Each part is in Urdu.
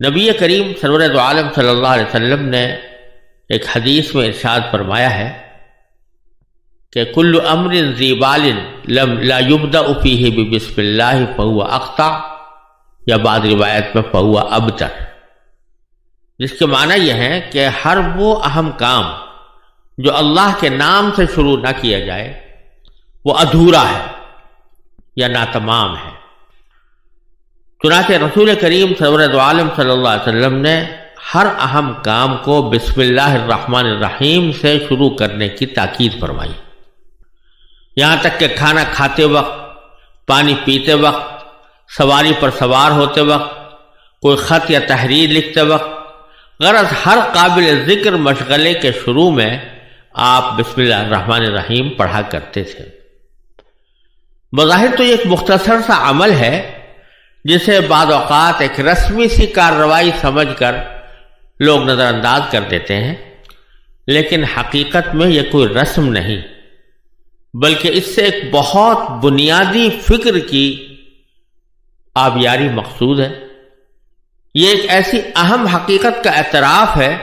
نبی کریم سرور دو عالم صلی اللہ علیہ وسلم نے ایک حدیث میں ارشاد فرمایا ہے کہ کل امر ذی بال لا یبدأ فیہ بسم اللہ فہو اقطع، یا بعض روایت میں فہو ابتر، جس کے معنی یہ ہے کہ ہر وہ اہم کام جو اللہ کے نام سے شروع نہ کیا جائے وہ ادھورا ہے یا ناتمام ہے۔ چنانچہ رسول کریم سرور دو عالم صلی اللہ علیہ وسلم نے ہر اہم کام کو بسم اللہ الرحمن الرحیم سے شروع کرنے کی تاکید فرمائی، یہاں تک کہ کھانا کھاتے وقت، پانی پیتے وقت، سواری پر سوار ہوتے وقت، کوئی خط یا تحریر لکھتے وقت، غرض ہر قابل ذکر مشغلے کے شروع میں آپ بسم اللہ الرحمن الرحیم پڑھا کرتے تھے۔ بظاہر تو یہ ایک مختصر سا عمل ہے جسے بعض اوقات ایک رسمی سی کارروائی سمجھ کر لوگ نظر انداز کر دیتے ہیں، لیکن حقیقت میں یہ کوئی رسم نہیں، بلکہ اس سے ایک بہت بنیادی فکر کی آبیاری مقصود ہے۔ یہ ایک ایسی اہم حقیقت کا اعتراف ہے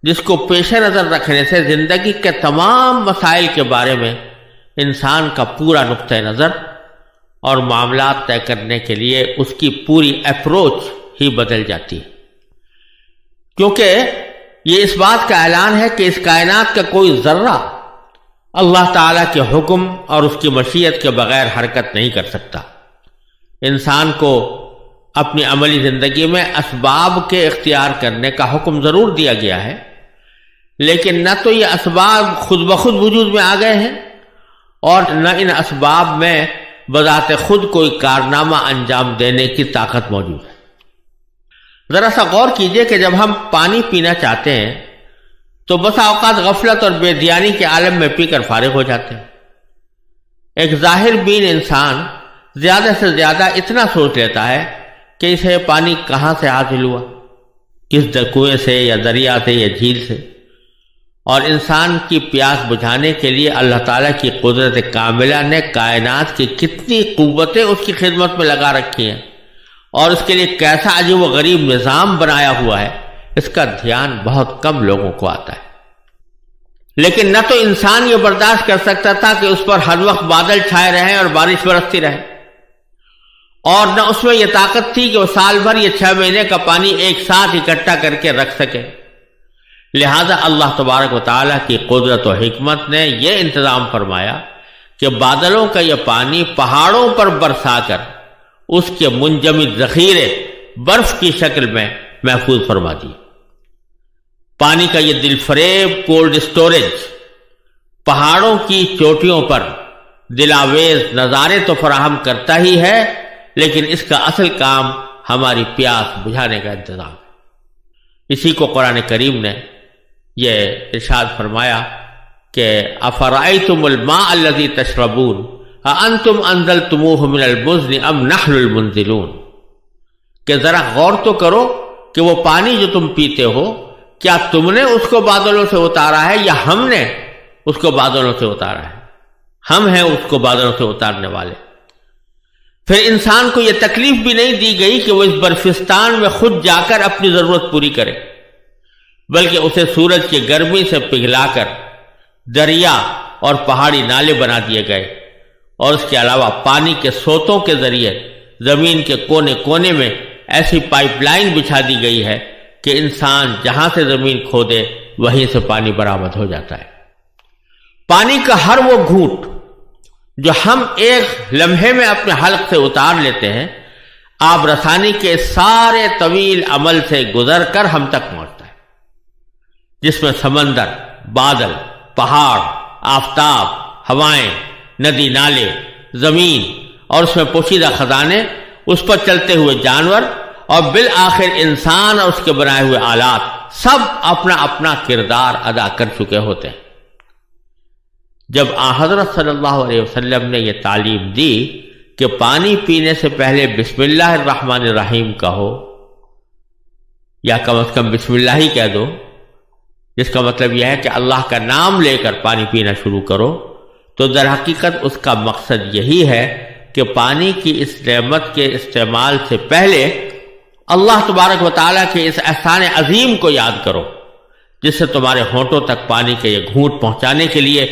جس کو پیش نظر رکھنے سے زندگی کے تمام مسائل کے بارے میں انسان کا پورا نقطہ نظر اور معاملات طے کرنے کے لیے اس کی پوری اپروچ ہی بدل جاتی ہے، کیونکہ یہ اس بات کا اعلان ہے کہ اس کائنات کا کوئی ذرہ اللہ تعالیٰ کے حکم اور اس کی مشیت کے بغیر حرکت نہیں کر سکتا۔ انسان کو اپنی عملی زندگی میں اسباب کے اختیار کرنے کا حکم ضرور دیا گیا ہے، لیکن نہ تو یہ اسباب خود بخود وجود میں آ گئے ہیں اور نہ ان اسباب میں بذات خود کوئی کارنامہ انجام دینے کی طاقت موجود ہے۔ ذرا سا غور کیجئے کہ جب ہم پانی پینا چاہتے ہیں تو بسا اوقات غفلت اور بے دیانی کے عالم میں پی کر فارغ ہو جاتے ہیں۔ ایک ظاہر بین انسان زیادہ سے زیادہ اتنا سوچ لیتا ہے کہ اسے پانی کہاں سے حاصل ہوا، کس کنویں سے یا دریا سے یا جھیل سے، اور انسان کی پیاس بجھانے کے لیے اللہ تعالیٰ کی قدرت کاملہ نے کائنات کی کتنی قوتیں اس کی خدمت میں لگا رکھی ہیں اور اس کے لیے کیسا عجیب و غریب نظام بنایا ہوا ہے، اس کا دھیان بہت کم لوگوں کو آتا ہے۔ لیکن نہ تو انسان یہ برداشت کر سکتا تھا کہ اس پر ہر وقت بادل چھائے رہیں اور بارش برستی رہے، اور نہ اس میں یہ طاقت تھی کہ وہ سال بھر یہ 6 مہینے کا پانی ایک ساتھ اکٹھا کر کے رکھ سکے۔ لہذا اللہ تبارک و تعالیٰ کی قدرت و حکمت نے یہ انتظام فرمایا کہ بادلوں کا یہ پانی پہاڑوں پر برسا کر اس کے منجمد ذخیرے برف کی شکل میں محفوظ فرما دی۔ پانی کا یہ دل فریب کولڈ اسٹوریج پہاڑوں کی چوٹیوں پر دلاویز نظارے تو فراہم کرتا ہی ہے، لیکن اس کا اصل کام ہماری پیاس بجھانے کا انتظام ہے۔ اسی کو قرآن کریم نے یہ ارشاد فرمایا کہ افرأیتم الماء الذی تشربون اانتم انزلتموہ من المزن ام نحن المنزلون، کہ ذرا غور تو کرو کہ وہ پانی جو تم پیتے ہو کیا تم نے اس کو بادلوں سے اتارا ہے یا ہم نے اس کو بادلوں سے اتارا ہے؟ ہم ہیں اس کو بادلوں سے اتارنے والے۔ پھر انسان کو یہ تکلیف بھی نہیں دی گئی کہ وہ اس برفستان میں خود جا کر اپنی ضرورت پوری کرے، بلکہ اسے سورج کی گرمی سے پگھلا کر دریا اور پہاڑی نالے بنا دیے گئے، اور اس کے علاوہ پانی کے سوتوں کے ذریعے زمین کے کونے کونے میں ایسی پائپ لائن بچھا دی گئی ہے کہ انسان جہاں سے زمین کھودے وہیں سے پانی برآمد ہو جاتا ہے۔ پانی کا ہر وہ گھونٹ جو ہم ایک لمحے میں اپنے حلق سے اتار لیتے ہیں، آب رسانی کے سارے طویل عمل سے گزر کر ہم تک پہنچتا ہے، جس میں سمندر، بادل، پہاڑ، آفتاب، ہوائیں، ندی نالے، زمین اور اس میں پوشیدہ خزانے، اس پر چلتے ہوئے جانور اور بالآخر انسان اور اس کے بنائے ہوئے آلات سب اپنا اپنا کردار ادا کر چکے ہوتے ہیں۔ جب حضرت صلی اللہ علیہ وسلم نے یہ تعلیم دی کہ پانی پینے سے پہلے بسم اللہ الرحمن الرحیم کہو، یا کم از کم بسم اللہ ہی کہہ دو، جس کا مطلب یہ ہے کہ اللہ کا نام لے کر پانی پینا شروع کرو، تو در حقیقت اس کا مقصد یہی ہے کہ پانی کی اس نعمت کے استعمال سے پہلے اللہ تبارک و تعالیٰ کے اس احسان عظیم کو یاد کرو جس سے تمہارے ہونٹوں تک پانی کے یہ گھونٹ پہنچانے کے لیے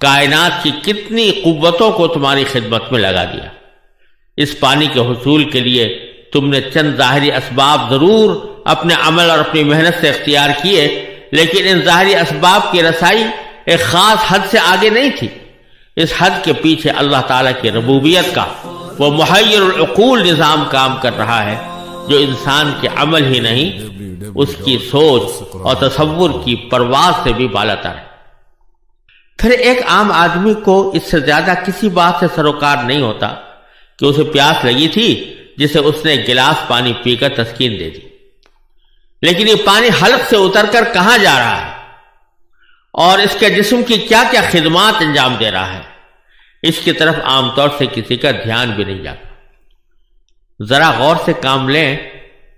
کائنات کی کتنی قوتوں کو تمہاری خدمت میں لگا دیا۔ اس پانی کے حصول کے لیے تم نے چند ظاہری اسباب ضرور اپنے عمل اور اپنی محنت سے اختیار کیے، لیکن ان ظاہری اسباب کی رسائی ایک خاص حد سے آگے نہیں تھی۔ اس حد کے پیچھے اللہ تعالیٰ کی ربوبیت کا وہ محیر العقول نظام کام کر رہا ہے جو انسان کے عمل ہی نہیں، اس کی سوچ اور تصور کی پرواز سے بھی بالاتر ہے۔ پھر ایک عام آدمی کو اس سے زیادہ کسی بات سے سروکار نہیں ہوتا کہ اسے پیاس لگی تھی جسے اس نے ایک گلاس پانی پی کر تسکین دے دی، لیکن یہ پانی حلق سے اتر کر کہاں جا رہا ہے اور اس کے جسم کی کیا کیا خدمات انجام دے رہا ہے، اس کی طرف عام طور سے کسی کا دھیان بھی نہیں جاتا۔ ذرا غور سے کام لیں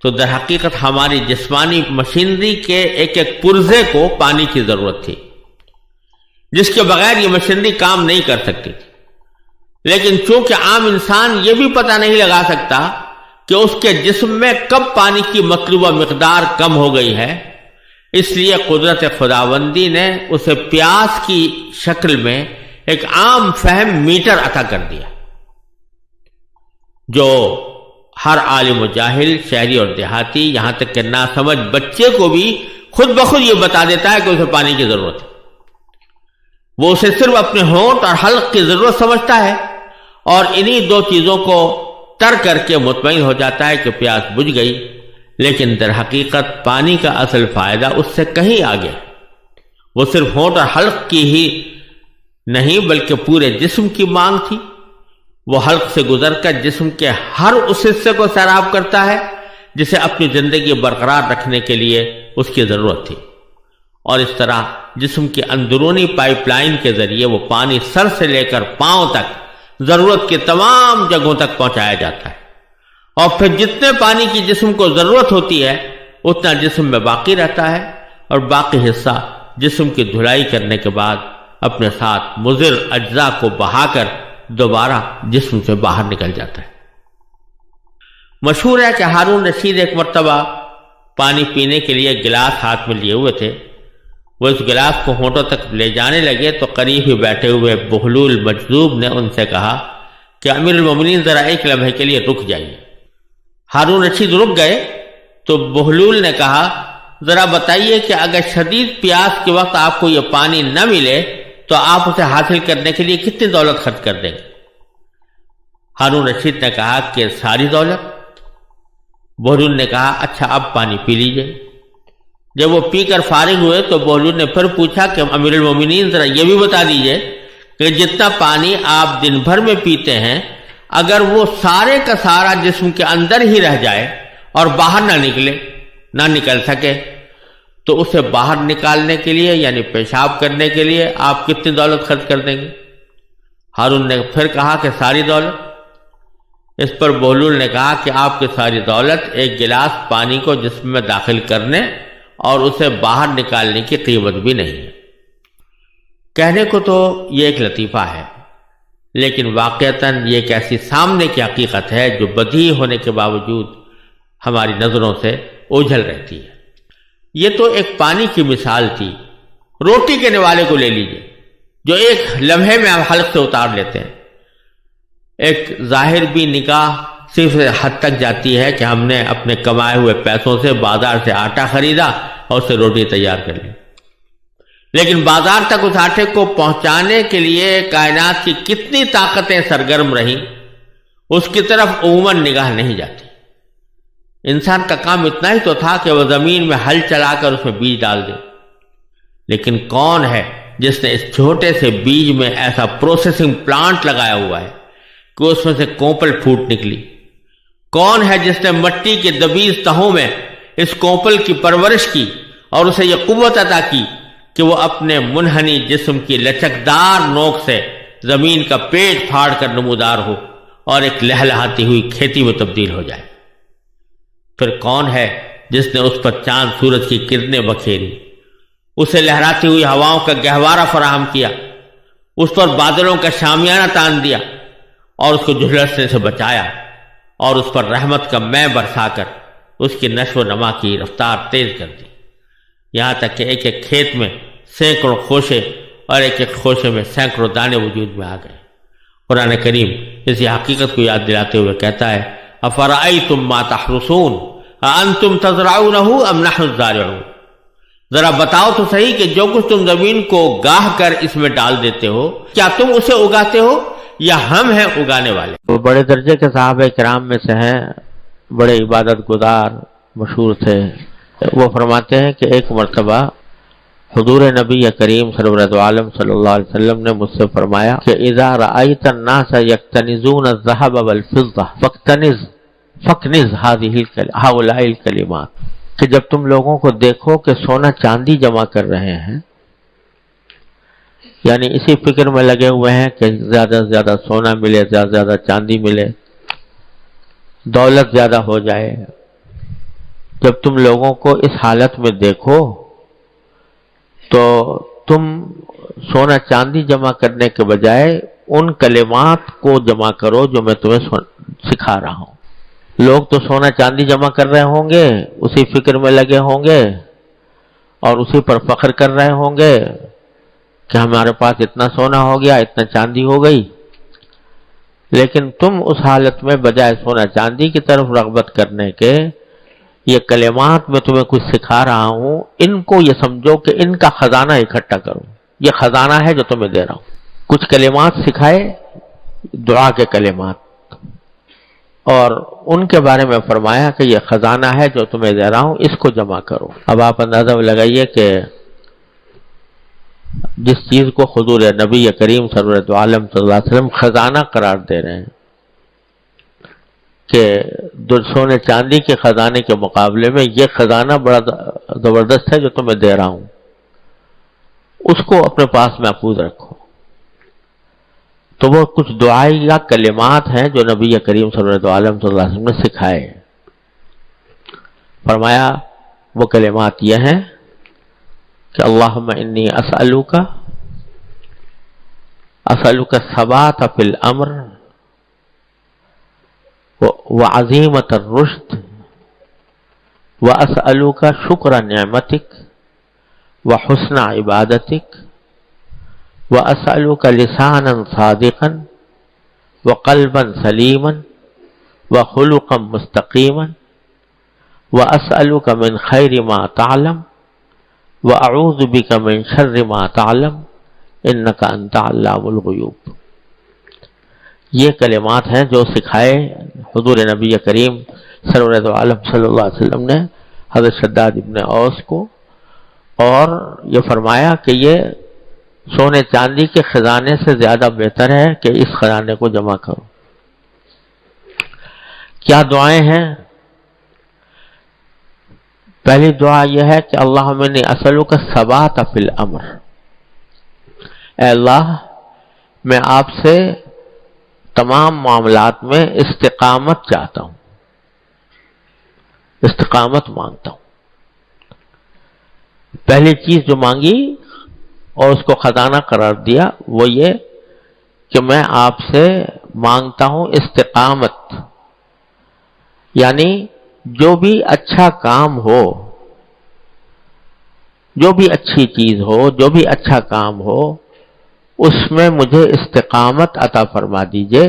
تو در حقیقت ہماری جسمانی مشینری کے ایک ایک پرزے کو پانی کی ضرورت تھی، جس کے بغیر یہ مشینری کام نہیں کر سکتی تھی، لیکن چونکہ عام انسان یہ بھی پتہ نہیں لگا سکتا کہ اس کے جسم میں کب پانی کی مطلوبہ مقدار کم ہو گئی ہے، اس لیے قدرت خداوندی نے اسے پیاس کی شکل میں ایک عام فہم میٹر عطا کر دیا، جو ہر عالم و جاہل، شہری اور دیہاتی، یہاں تک کہ ناسمجھ بچے کو بھی خود بخود یہ بتا دیتا ہے کہ اسے پانی کی ضرورت ہے۔ وہ اسے صرف اپنے ہونٹ اور حلق کی ضرورت سمجھتا ہے اور انہی دو چیزوں کو ترک کر کے مطمئن ہو جاتا ہے کہ پیاس بجھ گئی، لیکن در حقیقت پانی کا اصل فائدہ اس سے کہیں آگے۔ وہ صرف ہونٹ اور حلق کی ہی نہیں بلکہ پورے جسم کی مانگ تھی۔ وہ حلق سے گزر کر جسم کے ہر اس حصے کو سیراب کرتا ہے جسے اپنی زندگی برقرار رکھنے کے لیے اس کی ضرورت تھی، اور اس طرح جسم کی اندرونی پائپ لائن کے ذریعے وہ پانی سر سے لے کر پاؤں تک ضرورت کی تمام جگہوں تک پہنچایا جاتا ہے، اور پھر جتنے پانی کی جسم کو ضرورت ہوتی ہے اتنا جسم میں باقی رہتا ہے، اور باقی حصہ جسم کی دھلائی کرنے کے بعد اپنے ساتھ مضر اجزاء کو بہا کر دوبارہ جسم سے باہر نکل جاتا ہے۔ مشہور ہے کہ ہارون رشید ایک مرتبہ پانی پینے کے لیے گلاس ہاتھ میں لیے ہوئے تھے۔ وہ اس گلاس کو ہونٹوں تک لے جانے لگے تو قریب ہی بیٹھے ہوئے بہلول مجذوب نے ان سے کہا کہ امیر المومنین ذرا ایک لمحے کے لیے رک جائیے۔ ہارون رشید رک گئے تو بہلول نے کہا ذرا بتائیے کہ اگر شدید پیاس کے وقت آپ کو یہ پانی نہ ملے تو آپ اسے حاصل کرنے کے لیے کتنی دولت خرچ کر دیں گے؟ ہارون رشید نے کہا کہ ساری دولت۔ بہلول نے کہا اچھا اب پانی پی لیجئے۔ جب وہ پی کر فارغ ہوئے تو بہلول نے پھر پوچھا کہ امیر المومنین ذرا یہ بھی بتا دیجئے کہ جتنا پانی آپ دن بھر میں پیتے ہیں اگر وہ سارے کا سارا جسم کے اندر ہی رہ جائے اور باہر نہ نکل سکے تو اسے باہر نکالنے کے لیے یعنی پیشاب کرنے کے لیے آپ کتنی دولت خرچ کر دیں گے؟ ہارون نے پھر کہا کہ ساری دولت۔ اس پر بہلول نے کہا کہ آپ کی ساری دولت ایک گلاس پانی کو جسم میں داخل کرنے اور اسے باہر نکالنے کی قیمت بھی نہیں ہے۔ کہنے کو تو یہ ایک لطیفہ ہے، لیکن واقعتاً یہ ایک ایسی سامنے کی حقیقت ہے جو بدیہی ہونے کے باوجود ہماری نظروں سے اوجھل رہتی ہے۔ یہ تو ایک پانی کی مثال تھی۔ روٹی کے نوالے کو لے لیجئے جو ایک لمحے میں آپ حلق سے اتار لیتے ہیں۔ ایک ظاہر بھی نکاح صرف حد تک جاتی ہے کہ ہم نے اپنے کمائے ہوئے پیسوں سے بازار سے آٹا خریدا اور اسے روٹی تیار کر لی، لیکن بازار تک اس آٹے کو پہنچانے کے لیے کائنات کی کتنی طاقتیں سرگرم رہیں اس کی طرف عموماً نگاہ نہیں جاتی۔ انسان کا کام اتنا ہی تو تھا کہ وہ زمین میں ہل چلا کر اس میں بیج ڈال دے، لیکن کون ہے جس نے اس چھوٹے سے بیج میں ایسا پروسیسنگ پلانٹ لگایا ہوا ہے کہ اس میں سے کوپل پھوٹ نکلی؟ کون ہے جس نے مٹی کے دبیز تہوں میں اس کوپل کی پرورش کی اور اسے یہ قوت عطا کی کہ وہ اپنے منحنی جسم کی لچکدار نوک سے زمین کا پیٹ پھاڑ کر نمودار ہو اور ایک لہلہاتی ہوئی کھیتی میں تبدیل ہو جائے؟ پھر کون ہے جس نے اس پر چاند سورج کی کرنیں بکھیری، اسے لہراتی ہوئی ہواؤں کا گہوارہ فراہم کیا، اس پر بادلوں کا شامیانہ تان دیا اور اس کو جھلسنے سے بچایا، اور اس پر رحمت کا مے برسا کر اس کی نشو و نما کی رفتار تیز کر دی، یہاں تک کہ ایک ایک کھیت میں سینکڑوں خوشے اور ایک ایک خوشے میں سینکڑوں دانے وجود میں آ گئے۔ قرآن کریم اسی حقیقت کو یاد دلاتے ہوئے کہتا ہے افرأیتم ما تحرثون اانتم تزرعونہ ام نحن الزارعون، ذرا بتاؤ تو صحیح کہ جو کچھ تم زمین کو گاہ کر اس میں ڈال دیتے ہو کیا تم اسے اگاتے ہو یا ہم ہیں اگانے والے؟ وہ بڑے درجے کے صحابہ کرام میں سے ہیں، بڑے عبادت گزار مشہور تھے۔ وہ فرماتے ہیں کہ ایک مرتبہ حضور نبی کریم سرورت عالم صلی اللہ علیہ وسلم نے مجھ سے فرمایا کہ اذا رأیت الناس یکتنزون الذهب والفضة فاکنز هؤلاء الکلمات، کہ جب تم لوگوں کو دیکھو کہ سونا چاندی جمع کر رہے ہیں، یعنی اسی فکر میں لگے ہوئے ہیں کہ زیادہ سے زیادہ سونا ملے، زیادہ سے زیادہ چاندی ملے، دولت زیادہ ہو جائے، جب تم لوگوں کو اس حالت میں دیکھو تو تم سونا چاندی جمع کرنے کے بجائے ان کلمات کو جمع کرو جو میں تمہیں سکھا رہا ہوں۔ لوگ تو سونا چاندی جمع کر رہے ہوں گے، اسی فکر میں لگے ہوں گے اور اسی پر فخر کر رہے ہوں گے کہ ہمارے پاس اتنا سونا ہو گیا، اتنا چاندی ہو گئی، لیکن تم اس حالت میں بجائے سونا چاندی کی طرف رغبت کرنے کے یہ کلمات میں تمہیں کچھ سکھا رہا ہوں، ان کو یہ سمجھو کہ ان کا خزانہ اکٹھا کرو، یہ خزانہ ہے جو تمہیں دے رہا ہوں۔ کچھ کلمات سکھائے، دعا کے کلمات، اور ان کے بارے میں فرمایا کہ یہ خزانہ ہے جو تمہیں دے رہا ہوں، اس کو جمع کرو۔ اب آپ اندازہ لگائیے کہ جس چیز کو حضور نبی کریم صلی اللہ علیہ وسلم خزانہ قرار دے رہے ہیں کہ سونے چاندی کے خزانے کے مقابلے میں یہ خزانہ بڑا زبردست ہے جو تمہیں دے رہا ہوں، اس کو اپنے پاس محفوظ رکھو۔ تو وہ کچھ دعائی یا کلمات ہیں جو نبی کریم صلی اللہ علیہ وسلم نے سکھائے۔ فرمایا وہ کلمات یہ ہیں کہ اللہم انی اسألوک الثبات فی الامر وعظیمت الرشد واسألوک شکر نعمتک وحسن عبادتک واسألوک لسانا صادقا وقلبا سلیما وخلقا مستقیما واسألوک من خیر ما تعلم وَأَعُوذُ بِكَ مِن شَرِّ مَا تَعْلَمُ إِنَّكَ أَنْتَ عَلَّامُ الْغُيُوبِ۔ یہ کلمات ہیں جو سکھائے حضور نبی کریم صلی اللہ علیہ وسلم نے حضرت شداد ابن اوس کو، اور یہ فرمایا کہ یہ سونے چاندی کے خزانے سے زیادہ بہتر ہے کہ اس خزانے کو جمع کرو۔ کیا دعائیں ہیں؟ پہلی دعا یہ ہے کہ اللہم انی اسألوک الثبات فی الامر، اے اللہ میں آپ سے تمام معاملات میں استقامت چاہتا ہوں، استقامت مانگتا ہوں۔ پہلی چیز جو مانگی اور اس کو خزانہ قرار دیا وہ یہ کہ میں آپ سے مانگتا ہوں استقامت، یعنی جو بھی اچھا کام ہو، جو بھی اچھی چیز ہو، جو بھی اچھا کام ہو، اس میں مجھے استقامت عطا فرما دیجئے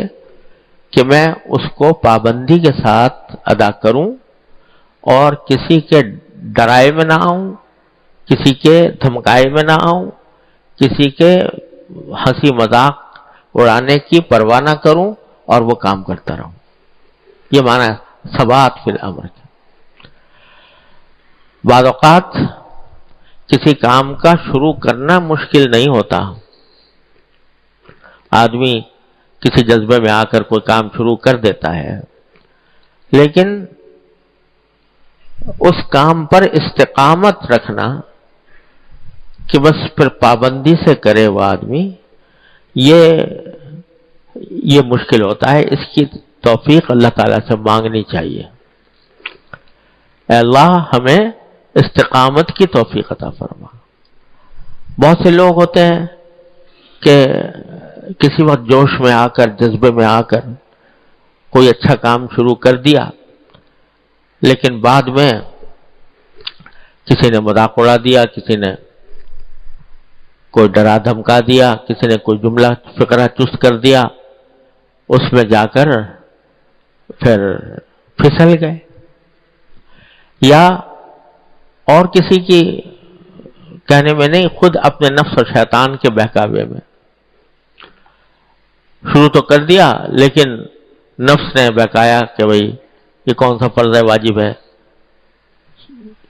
کہ میں اس کو پابندی کے ساتھ ادا کروں اور کسی کے ڈرائے میں نہ آؤں، کسی کے دھمکائے میں نہ آؤں، کسی کے ہنسی مذاق اڑانے کی پرواہ نہ کروں اور وہ کام کرتا رہوں۔ یہ معنی ہے ثبات فی الامر کے۔ بعض اوقات کسی کام کا شروع کرنا مشکل نہیں ہوتا، آدمی کسی جذبے میں آ کر کوئی کام شروع کر دیتا ہے، لیکن اس کام پر استقامت رکھنا کہ بس پھر پابندی سے کرے وہ آدمی، یہ مشکل ہوتا ہے۔ اس کی توفیق اللہ تعالیٰ سے مانگنی چاہیے، اے اللہ ہمیں استقامت کی توفیق عطا فرما۔ بہت سے لوگ ہوتے ہیں کہ کسی وقت جوش میں آ کر، جذبے میں آ کر کوئی اچھا کام شروع کر دیا، لیکن بعد میں کسی نے مذاق اڑا دیا، کسی نے کوئی ڈرا دھمکا دیا، کسی نے کوئی جملہ فقرہ چست کر دیا، اس میں جا کر پھر پھسل گئے، یا اور کسی کی کہنے میں نہیں، خود اپنے نفس اور شیطان کے بہکاوے میں شروع تو کر دیا، لیکن نفس نے بہکایا کہ بھئی یہ کون سا فرض ہے، واجب ہے،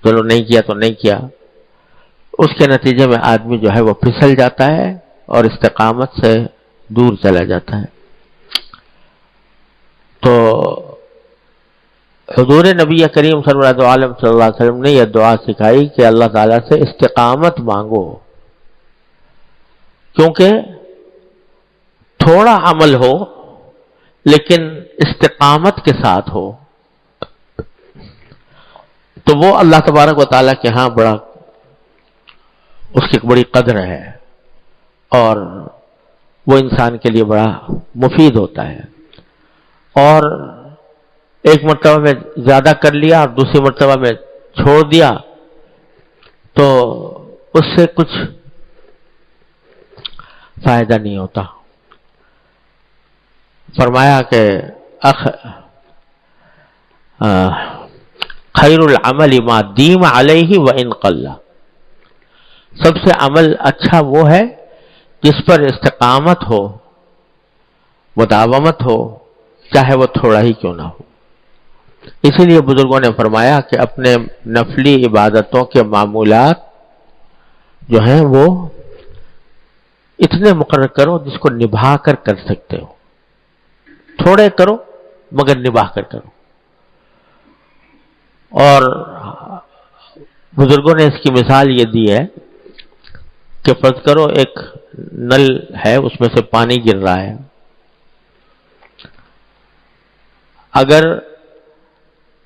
چلو نہیں کیا تو نہیں کیا۔ اس کے نتیجے میں آدمی جو ہے وہ پھسل جاتا ہے اور استقامت سے دور چلا جاتا ہے۔ تو حضور نبی کریم صلی اللہ علیہ وسلم نے یہ دعا سکھائی کہ اللہ تعالیٰ سے استقامت مانگو، کیونکہ تھوڑا عمل ہو لیکن استقامت کے ساتھ ہو تو وہ اللہ تبارک و تعالیٰ کے ہاں بڑا، اس کی بڑی قدر ہے اور وہ انسان کے لیے بڑا مفید ہوتا ہے۔ اور ایک مرتبہ میں زیادہ کر لیا اور دوسری مرتبہ میں چھوڑ دیا تو اس سے کچھ فائدہ نہیں ہوتا۔ فرمایا کہ خیر العمل ما دیم علیہ وان قل، سب سے عمل اچھا وہ ہے جس پر استقامت ہو، مداومت ہو، چاہے وہ تھوڑا ہی کیوں نہ ہو۔ اسی لیے بزرگوں نے فرمایا کہ اپنے نفلی عبادتوں کے معمولات جو ہیں وہ اتنے مقرر کرو جس کو نبھا کر کر سکتے ہو، تھوڑے کرو مگر نبھا کر کرو۔ اور بزرگوں نے اس کی مثال یہ دی ہے کہ فرض کرو ایک نل ہے، اس میں سے پانی گر رہا ہے، اگر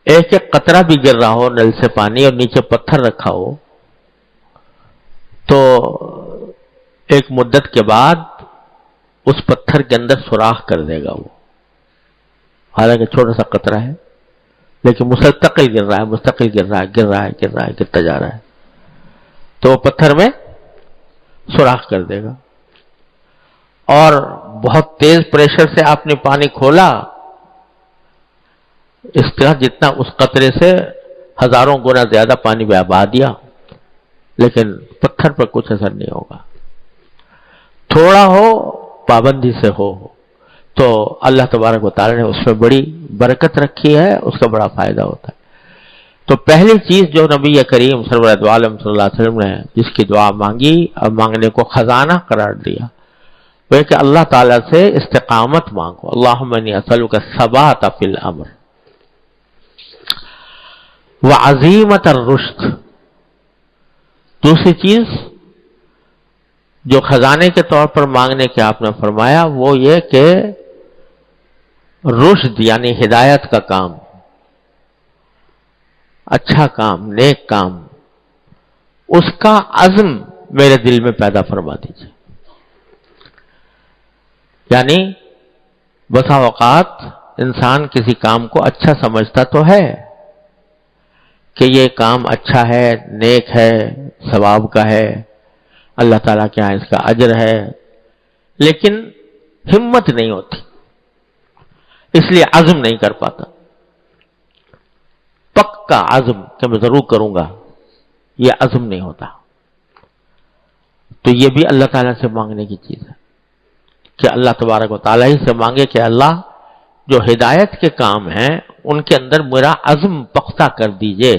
ایک ایک قطرہ بھی گر رہا ہو نل سے پانی اور نیچے پتھر رکھا ہو تو ایک مدت کے بعد اس پتھر کے اندر سوراخ کر دے گا وہ، حالانکہ چھوٹا سا قطرہ ہے لیکن مستقل گر رہا ہے، مستقل گر رہا ہے، گر رہا ہے، گر رہا ہے، گرتا جا رہا ہے، تو وہ پتھر میں سوراخ کر دے گا۔ اور بہت تیز پریشر سے آپ نے پانی کھولا، اس طرح جتنا اس قطرے سے ہزاروں گنا زیادہ پانی بہا دیا، لیکن پتھر پر کچھ اثر نہیں ہوگا۔ تھوڑا ہو، پابندی سے ہو، تو اللہ تبارک و تعالی نے اس میں بڑی برکت رکھی ہے، اس کا بڑا فائدہ ہوتا ہے۔ تو پہلی چیز جو نبی کریم صلی اللہ علیہ وسلم نے جس کی دعا مانگی اور مانگنے کو خزانہ قرار دیا وہ ہے کہ اللہ تعالیٰ سے استقامت مانگو، اللہم انی اسألک الثبات فی الامر وعزیمت الرشد۔ دوسری چیز جو خزانے کے طور پر مانگنے کے آپ نے فرمایا وہ یہ کہ رشد یعنی ہدایت کا کام، اچھا کام، نیک کام، اس کا عزم میرے دل میں پیدا فرما دیجیے۔ یعنی بسا اوقات انسان کسی کام کو اچھا سمجھتا تو ہے کہ یہ کام اچھا ہے، نیک ہے، ثواب کا ہے، اللہ تعالیٰ کے یہاں اس کا اجر ہے، لیکن ہمت نہیں ہوتی، اس لیے عزم نہیں کر پاتا، پکا عزم کہ میں ضرور کروں گا، یہ عزم نہیں ہوتا۔ تو یہ بھی اللہ تعالیٰ سے مانگنے کی چیز ہے کہ اللہ تبارک و تعالیٰ ہی سے مانگے کہ اللہ جو ہدایت کے کام ہیں ان کے اندر میرا عزم پختہ کر دیجئے،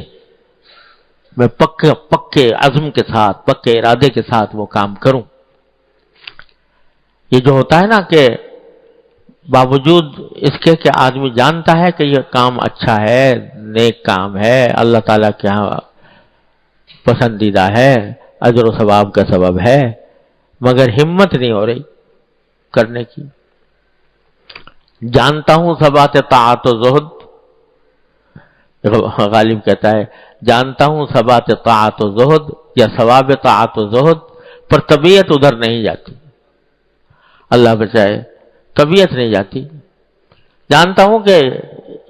میں پکے عزم کے ساتھ، پکے ارادے کے ساتھ وہ کام کروں۔ یہ جو ہوتا ہے نا کہ باوجود اس کے کہ آدمی جانتا ہے کہ یہ کام اچھا ہے، نیک کام ہے، اللہ تعالیٰ کے یہاں پسندیدہ ہے، اجر و ثواب کا سبب ہے، مگر ہمت نہیں ہو رہی کرنے کی۔ جانتا ہوں ثبات طاعت و زہد، غالب کہتا ہے جانتا ہوں ثبات طاعت و زہد یا ثواب طاعت و زہد، پر طبیعت ادھر نہیں جاتی، اللہ بچائے، طبیعت نہیں جاتی۔ جانتا ہوں کہ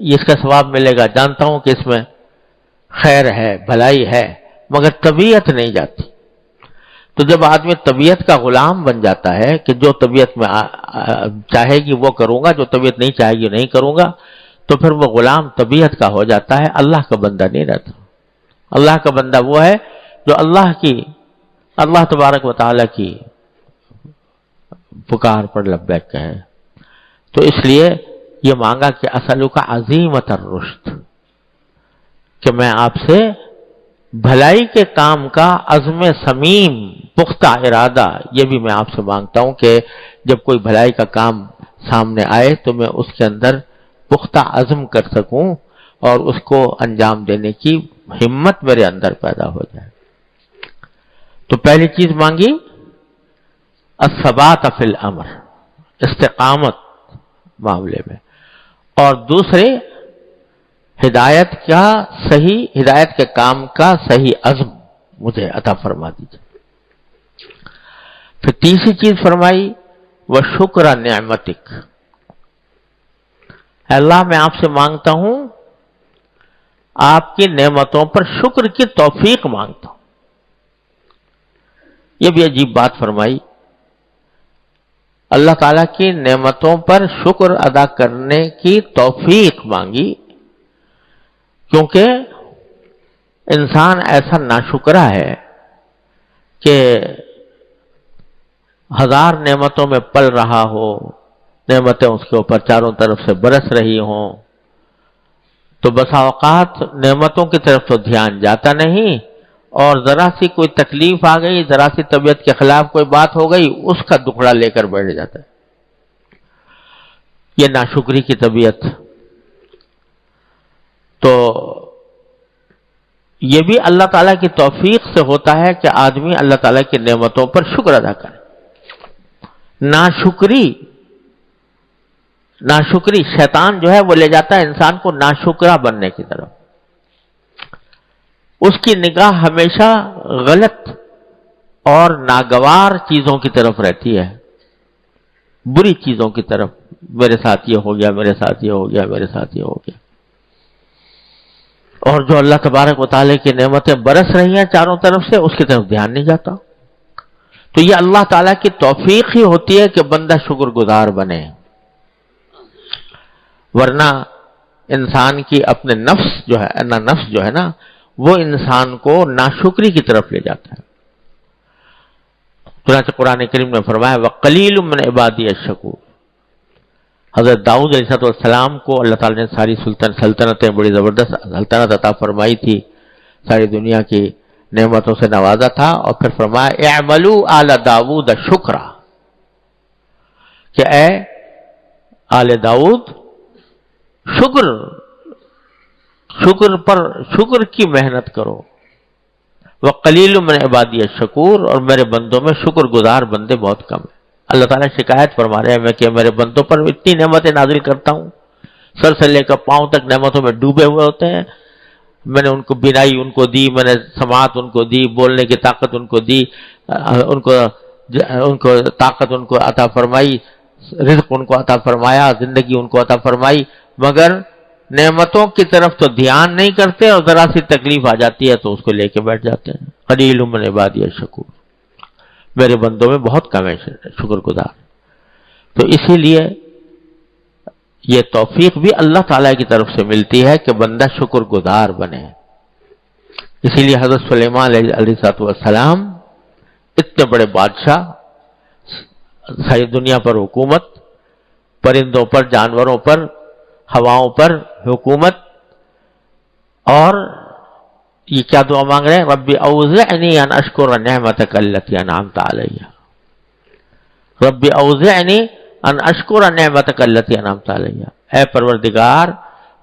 اس کا ثواب ملے گا، جانتا ہوں کہ اس میں خیر ہے، بھلائی ہے، مگر طبیعت نہیں جاتی۔ تو جب آدمی طبیعت کا غلام بن جاتا ہے کہ جو طبیعت میں چاہے گی وہ کروں گا، جو طبیعت نہیں چاہے گی نہیں کروں گا، تو پھر وہ غلام طبیعت کا ہو جاتا ہے، اللہ کا بندہ نہیں رہتا۔ اللہ کا بندہ وہ ہے جو اللہ تبارک و تعالیٰ کی پکار پر لبیک کہے۔ تو اس لیے یہ مانگا کہ اسألک عزیمت الرشد، کہ میں آپ سے بھلائی کے کام کا عزم صمیم، پختہ ارادہ، یہ بھی میں آپ سے مانگتا ہوں کہ جب کوئی بھلائی کا کام سامنے آئے تو میں اس کے اندر پختہ عزم کر سکوں اور اس کو انجام دینے کی ہمت میرے اندر پیدا ہو جائے۔ تو پہلی چیز مانگی الثبات فی الامر، استقامت معاملے میں، اور دوسرے ہدایت کے کام کا صحیح عزم مجھے عطا فرما دیجیے۔ پھر تیسری چیز فرمائی وشکر نعمتک، اللہ میں آپ سے مانگتا ہوں، آپ کی نعمتوں پر شکر کی توفیق مانگتا ہوں۔ یہ بھی عجیب بات فرمائی، اللہ تعالیٰ کی نعمتوں پر شکر ادا کرنے کی توفیق مانگی، کیونکہ انسان ایسا ناشکرا ہے کہ ہزار نعمتوں میں پل رہا ہو، نعمتیں اس کے اوپر چاروں طرف سے برس رہی ہوں، تو بسا اوقات نعمتوں کی طرف تو دھیان جاتا نہیں، اور ذرا سی کوئی تکلیف آ گئی، ذرا سی طبیعت کے خلاف کوئی بات ہو گئی، اس کا دکھڑا لے کر بیٹھ جاتا ہے۔ یہ ناشکری کی طبیعت۔ تو یہ بھی اللہ تعالیٰ کی توفیق سے ہوتا ہے کہ آدمی اللہ تعالیٰ کی نعمتوں پر شکر ادا کرے۔ ناشکری شیطان جو ہے وہ لے جاتا ہے انسان کو ناشکرا بننے کی طرف۔ اس کی نگاہ ہمیشہ غلط اور ناگوار چیزوں کی طرف رہتی ہے، بری چیزوں کی طرف، میرے ساتھ یہ ہو گیا، میرے ساتھ یہ ہو گیا، میرے ساتھ یہ ہو گیا۔ اور جو اللہ تبارک و تعالیٰ کی نعمتیں برس رہی ہیں چاروں طرف سے، اس کی طرف دھیان نہیں جاتا۔ تو یہ اللہ تعالیٰ کی توفیق ہی ہوتی ہے کہ بندہ شکر گزار بنے، ورنہ انسان کی اپنے نفس جو ہے نا وہ انسان کو ناشکری کی طرف لے جاتا ہے۔ چنانچہ قرآن کریم نے فرمایا وَقَلِيلٌ مِّنْ عِبَادِيَ الشَّكُورُ، حضرت داؤد علیہ السلام کو اللہ تعالیٰ نے ساری سلطنتیں، بڑی زبردست سلطنت عطا فرمائی تھی، ساری دنیا کی نعمتوں سے نوازا تھا، اور پھر فرمایا اعملوا آل داؤد شکرا، کہ اے آل داؤد شکر کی محنت کرو۔ وَقَلِيلٌ مِّنْ عِبَادِيَ الشَّكُورُ، اور میرے بندوں میں شکر گزار بندے بہت کم ہیں۔ اللہ تعالیٰ شکایت فرما رہے ہیں میں کہ میرے بندوں پر اتنی نعمتیں نازل کرتا ہوں، سر سے لے کر پاؤں تک نعمتوں میں ڈوبے ہوئے ہوتے ہیں، میں نے ان کو بینائی ان کو دی، میں نے سماعت ان کو دی، بولنے کی طاقت ان کو دی، ان کو طاقت ان کو عطا فرمائی، رزق ان کو عطا فرمایا، زندگی ان کو عطا فرمائی، مگر نعمتوں کی طرف تو دھیان نہیں کرتے، اور ذرا سی تکلیف آ جاتی ہے تو اس کو لے کے بیٹھ جاتے ہیں۔ قلیل من عبادی الشکور، میرے بندوں میں بہت کم ہے شکر گزار۔ تو اسی لیے یہ توفیق بھی اللہ تعالیٰ کی طرف سے ملتی ہے کہ بندہ شکر گزار بنے۔ اسی لیے حضرت سلیمان علیہ السلام اتنے بڑے بادشاہ، ساری دنیا پر حکومت، پرندوں پر، جانوروں پر، ہواؤں پر حکومت، اور یہ کیا دعا مانگ رہے ہیں؟ رب اوزعنی ان اشکر نعمتک التی انعمت علی، رب اوزعنی ان اشکر نعمتک التی انعمت علی، اے پروردگار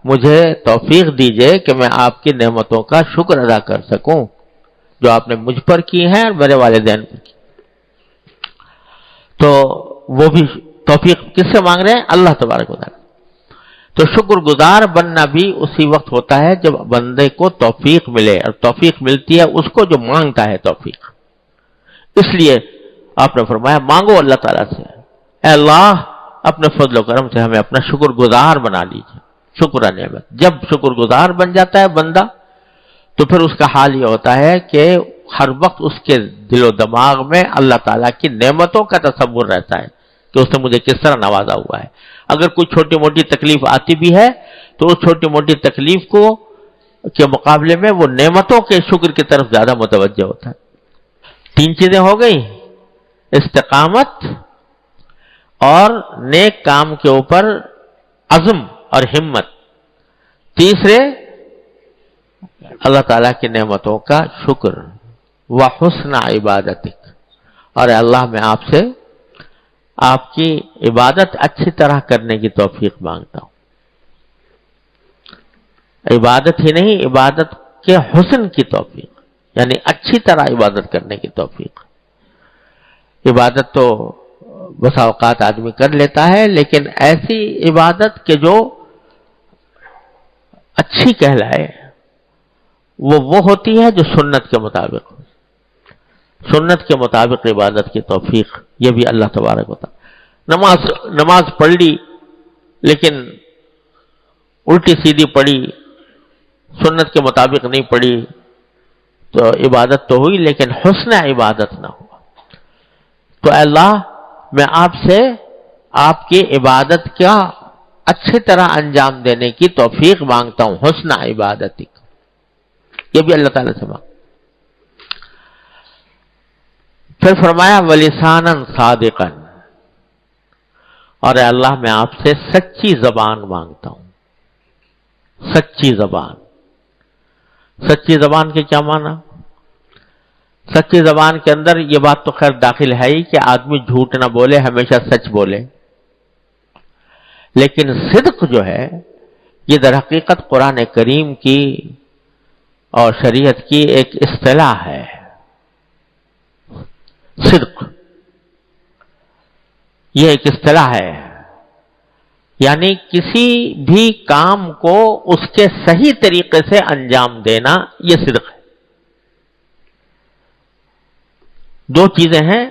مجھے توفیق دیجئے کہ میں آپ کی نعمتوں کا شکر ادا کر سکوں جو آپ نے مجھ پر کی ہیں اور میرے والدین پر کی۔ تو وہ بھی توفیق کس سے مانگ رہے ہیں؟ اللہ تبارک و تعالیٰ۔ تو شکر گزار بننا بھی اسی وقت ہوتا ہے جب بندے کو توفیق ملے، اور توفیق ملتی ہے اس کو جو مانگتا ہے توفیق۔ اس لیے آپ نے فرمایا مانگو اللہ تعالیٰ سے، اے اللہ اپنے فضل و کرم سے ہمیں اپنا شکر گزار بنا لیجیے۔ شکر نعمت. جب شکر گزار بن جاتا ہے بندہ تو پھر اس کا حال یہ ہوتا ہے کہ ہر وقت اس کے دل و دماغ میں اللہ تعالیٰ کی نعمتوں کا تصور رہتا ہے کہ اس نے مجھے کس طرح نوازا ہوا ہے. اگر کوئی چھوٹی موٹی تکلیف آتی بھی ہے تو اس چھوٹی موٹی تکلیف کو کے مقابلے میں وہ نعمتوں کے شکر کی طرف زیادہ متوجہ ہوتا ہے. 3 چیزیں ہو گئی: استقامت اور نیک کام کے اوپر عزم اور ہمت. تیسرے اللہ تعالیٰ کی نعمتوں کا شکر. وحسن عبادتک، اور اللہ میں آپ سے آپ کی عبادت اچھی طرح کرنے کی توفیق مانگتا ہوں. عبادت ہی نہیں، عبادت کے حسن کی توفیق، یعنی اچھی طرح عبادت کرنے کی توفیق. عبادت تو بسا اوقات آدمی کر لیتا ہے، لیکن ایسی عبادت کہ جو اچھی کہلائے وہ ہوتی ہے جو سنت کے مطابق ہو. سنت کے مطابق عبادت کی توفیق یہ بھی اللہ تبارک و تعالی. نماز پڑھ لی لیکن الٹی سیدھی پڑھی، سنت کے مطابق نہیں پڑھی، تو عبادت تو ہوئی لیکن حسن عبادت نہ ہوا. تو اللہ میں آپ سے آپ کی عبادت کا اچھی طرح انجام دینے کی توفیق مانگتا ہوں. حسن عبادت یہ بھی اللہ تعالیٰ سے مانگ. پھر فرمایا وَلِسَانًا صَادِقًا، اور اے اللہ میں آپ سے سچی زبان مانگتا ہوں. سچی زبان. سچی زبان کے کیا معنی؟ سچی زبان کے اندر یہ بات تو خیر داخل ہے ہی کہ آدمی جھوٹ نہ بولے، ہمیشہ سچ بولے. لیکن صدق جو ہے یہ در حقیقت قرآن کریم کی اور شریعت کی ایک اصطلاح ہے. صدق یہ ایک اصطلاح ہے، یعنی کسی بھی کام کو اس کے صحیح طریقے سے انجام دینا، یہ صدق ہے. 2 چیزیں ہیں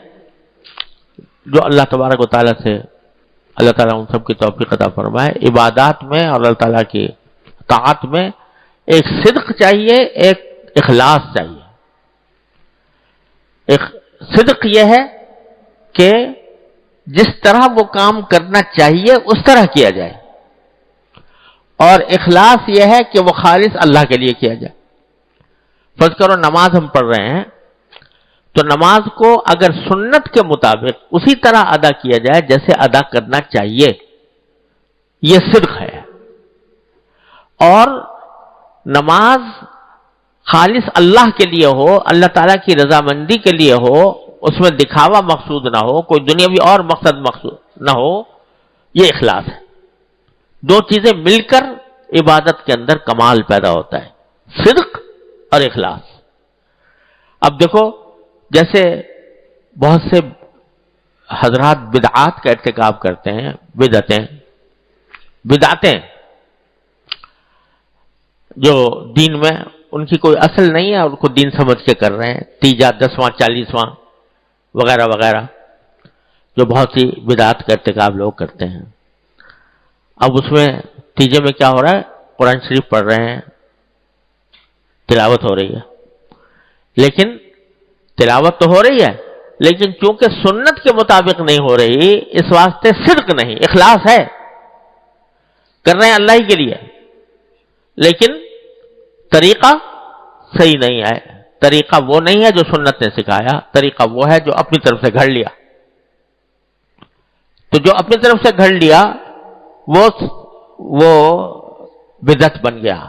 جو اللہ تبارک و تعالیٰ سے اللہ تعالیٰ ان سب کی توفیق عطا فرمائے. عبادات میں اور اللہ تعالیٰ کی طاعت میں ایک صدق چاہیے، ایک اخلاص چاہیے. ایک صدق یہ ہے کہ جس طرح وہ کام کرنا چاہیے اس طرح کیا جائے، اور اخلاص یہ ہے کہ وہ خالص اللہ کے لیے کیا جائے. فرض کرو نماز ہم پڑھ رہے ہیں تو نماز کو اگر سنت کے مطابق اسی طرح ادا کیا جائے جیسے ادا کرنا چاہیے، یہ صدق ہے. اور نماز خالص اللہ کے لیے ہو، اللہ تعالیٰ کی رضامندی کے لیے ہو، اس میں دکھاوا مقصود نہ ہو، کوئی دنیاوی اور مقصد مقصود نہ ہو، یہ اخلاص ہے. 2 چیزیں مل کر عبادت کے اندر کمال پیدا ہوتا ہے، صدق اور اخلاص. اب دیکھو جیسے بہت سے حضرات بدعات کا ارتکاب کرتے ہیں، بدعتیں جو دین میں ان کی کوئی اصل نہیں ہے، ان کو دین سمجھ کے کر رہے ہیں، 30واں 10واں 40واں وغیرہ وغیرہ، جو بہت سی بدعات کا ارتکاب لوگ کرتے ہیں. اب اس میں تیجے میں کیا ہو رہا ہے؟ قرآن شریف پڑھ رہے ہیں، تلاوت ہو رہی ہے، لیکن تلاوت تو ہو رہی ہے لیکن چونکہ سنت کے مطابق نہیں ہو رہی، اس واسطے صدق نہیں، اخلاص ہے، کر رہے ہیں اللہ ہی کے لیے، لیکن طریقہ صحیح نہیں ہے. طریقہ وہ نہیں ہے جو سنت نے سکھایا، طریقہ وہ ہے جو اپنی طرف سے گھڑ لیا. تو جو اپنی طرف سے گھڑ لیا وہ بدعت بن گیا.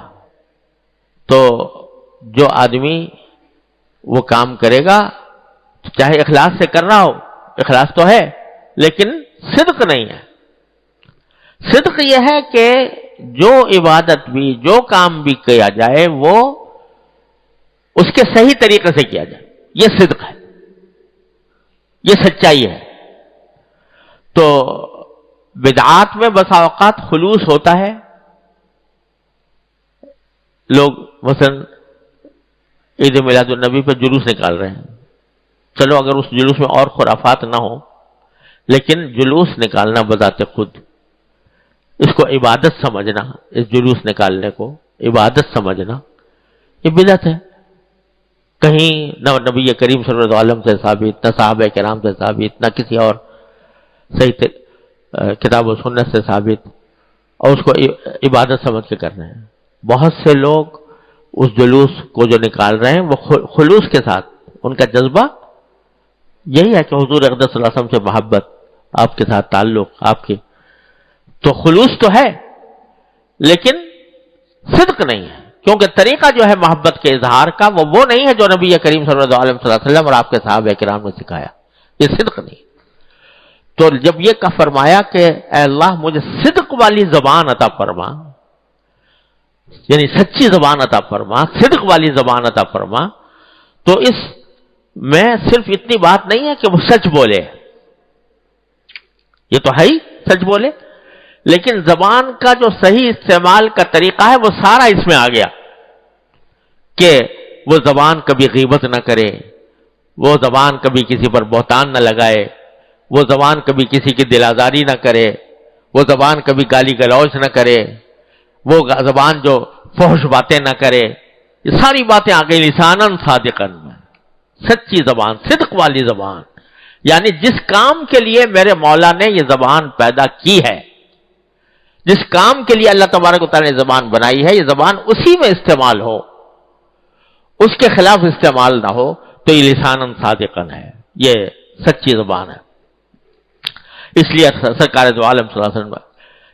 تو جو آدمی وہ کام کرے گا چاہے اخلاص سے کر رہا ہو، اخلاص تو ہے لیکن صدق نہیں ہے. صدق یہ ہے کہ جو عبادت بھی، جو کام بھی کیا جائے وہ اس کے صحیح طریقے سے کیا جائے، یہ صدق ہے، یہ سچائی ہے. تو بدعات میں بسا اوقات خلوص ہوتا ہے. لوگ مثلا عید میلاد النبی پہ جلوس نکال رہے ہیں، چلو اگر اس جلوس میں اور خرافات نہ ہو، لیکن جلوس نکالنا بذات خود اس کو عبادت سمجھنا، اس جلوس نکالنے کو عبادت سمجھنا، یہ بدعت ہے۔ کہیں نہ نبی کریم صلی اللہ علیہ وسلم سے ثابت، نہ صحابہ کرام سے ثابت، نہ کسی اور صحیح کتاب و سنت سے ثابت، اور اس کو عبادت سمجھ کے کر رہے ہیں۔ بہت سے لوگ اس جلوس کو جو نکال رہے ہیں وہ خلوص کے ساتھ، ان کا جذبہ یہی ہے کہ حضور اقدس صلی اللہ علیہ وسلم سے محبت، آپ کے ساتھ تعلق، آپ کی تو خلوص تو ہے لیکن صدق نہیں ہے، کیونکہ طریقہ جو ہے محبت کے اظہار کا وہ نہیں ہے جو نبی کریم صلی اللہ علیہ وسلم اور آپ کے صحابہ کرام نے سکھایا، یہ صدق نہیں۔ تو جب یہ کہا فرمایا کہ اے اللہ مجھے صدق والی زبان عطا فرما، یعنی سچی زبان عطا فرما، صدق والی زبان عطا فرما، تو اس میں صرف اتنی بات نہیں ہے کہ وہ سچ بولے، یہ تو ہے ہی سچ بولے، لیکن زبان کا جو صحیح استعمال کا طریقہ ہے وہ سارا اس میں آ گیا، کہ وہ زبان کبھی غیبت نہ کرے، وہ زبان کبھی کسی پر بہتان نہ لگائے، وہ زبان کبھی کسی کی دل آزاری نہ کرے، وہ زبان کبھی گالی گلوچ نہ کرے، وہ زبان جو فحش باتیں نہ کرے، یہ ساری باتیں آ گئی لساناً صادقاً میں، سچی زبان، صدق والی زبان، یعنی جس کام کے لیے میرے مولا نے یہ زبان پیدا کی ہے، جس کام کے لیے اللہ تبارک و تعالیٰ نے زبان بنائی ہے، یہ زبان اسی میں استعمال ہو، اس کے خلاف استعمال نہ ہو، تو یہ لساناً صادقاً ہے، یہ سچی زبان ہے۔ اس لیے سرکار دو عالم صلی اللہ علیہ وسلم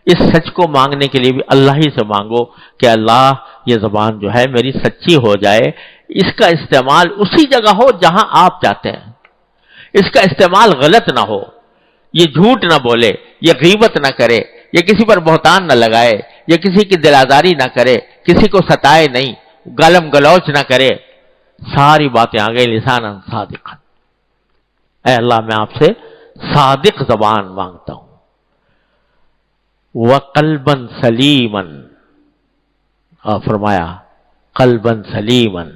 اس سچ کو مانگنے کے لیے بھی اللہ ہی سے مانگو کہ اللہ یہ زبان جو ہے میری سچی ہو جائے، اس کا استعمال اسی جگہ ہو جہاں آپ چاہتے ہیں، اس کا استعمال غلط نہ ہو، یہ جھوٹ نہ بولے، یہ غیبت نہ کرے، یہ کسی پر بہتان نہ لگائے، یہ کسی کی دل آزاری نہ کرے، کسی کو ستائے نہیں، گالم گلوچ نہ کرے، ساری باتیں آ گئی لساناً صادقاً۔ اے اللہ میں آپ سے صادق زبان مانگتا ہوں، وَقَلْبًا سَلِيمًا، اور فرمایا قلباً سلیماً،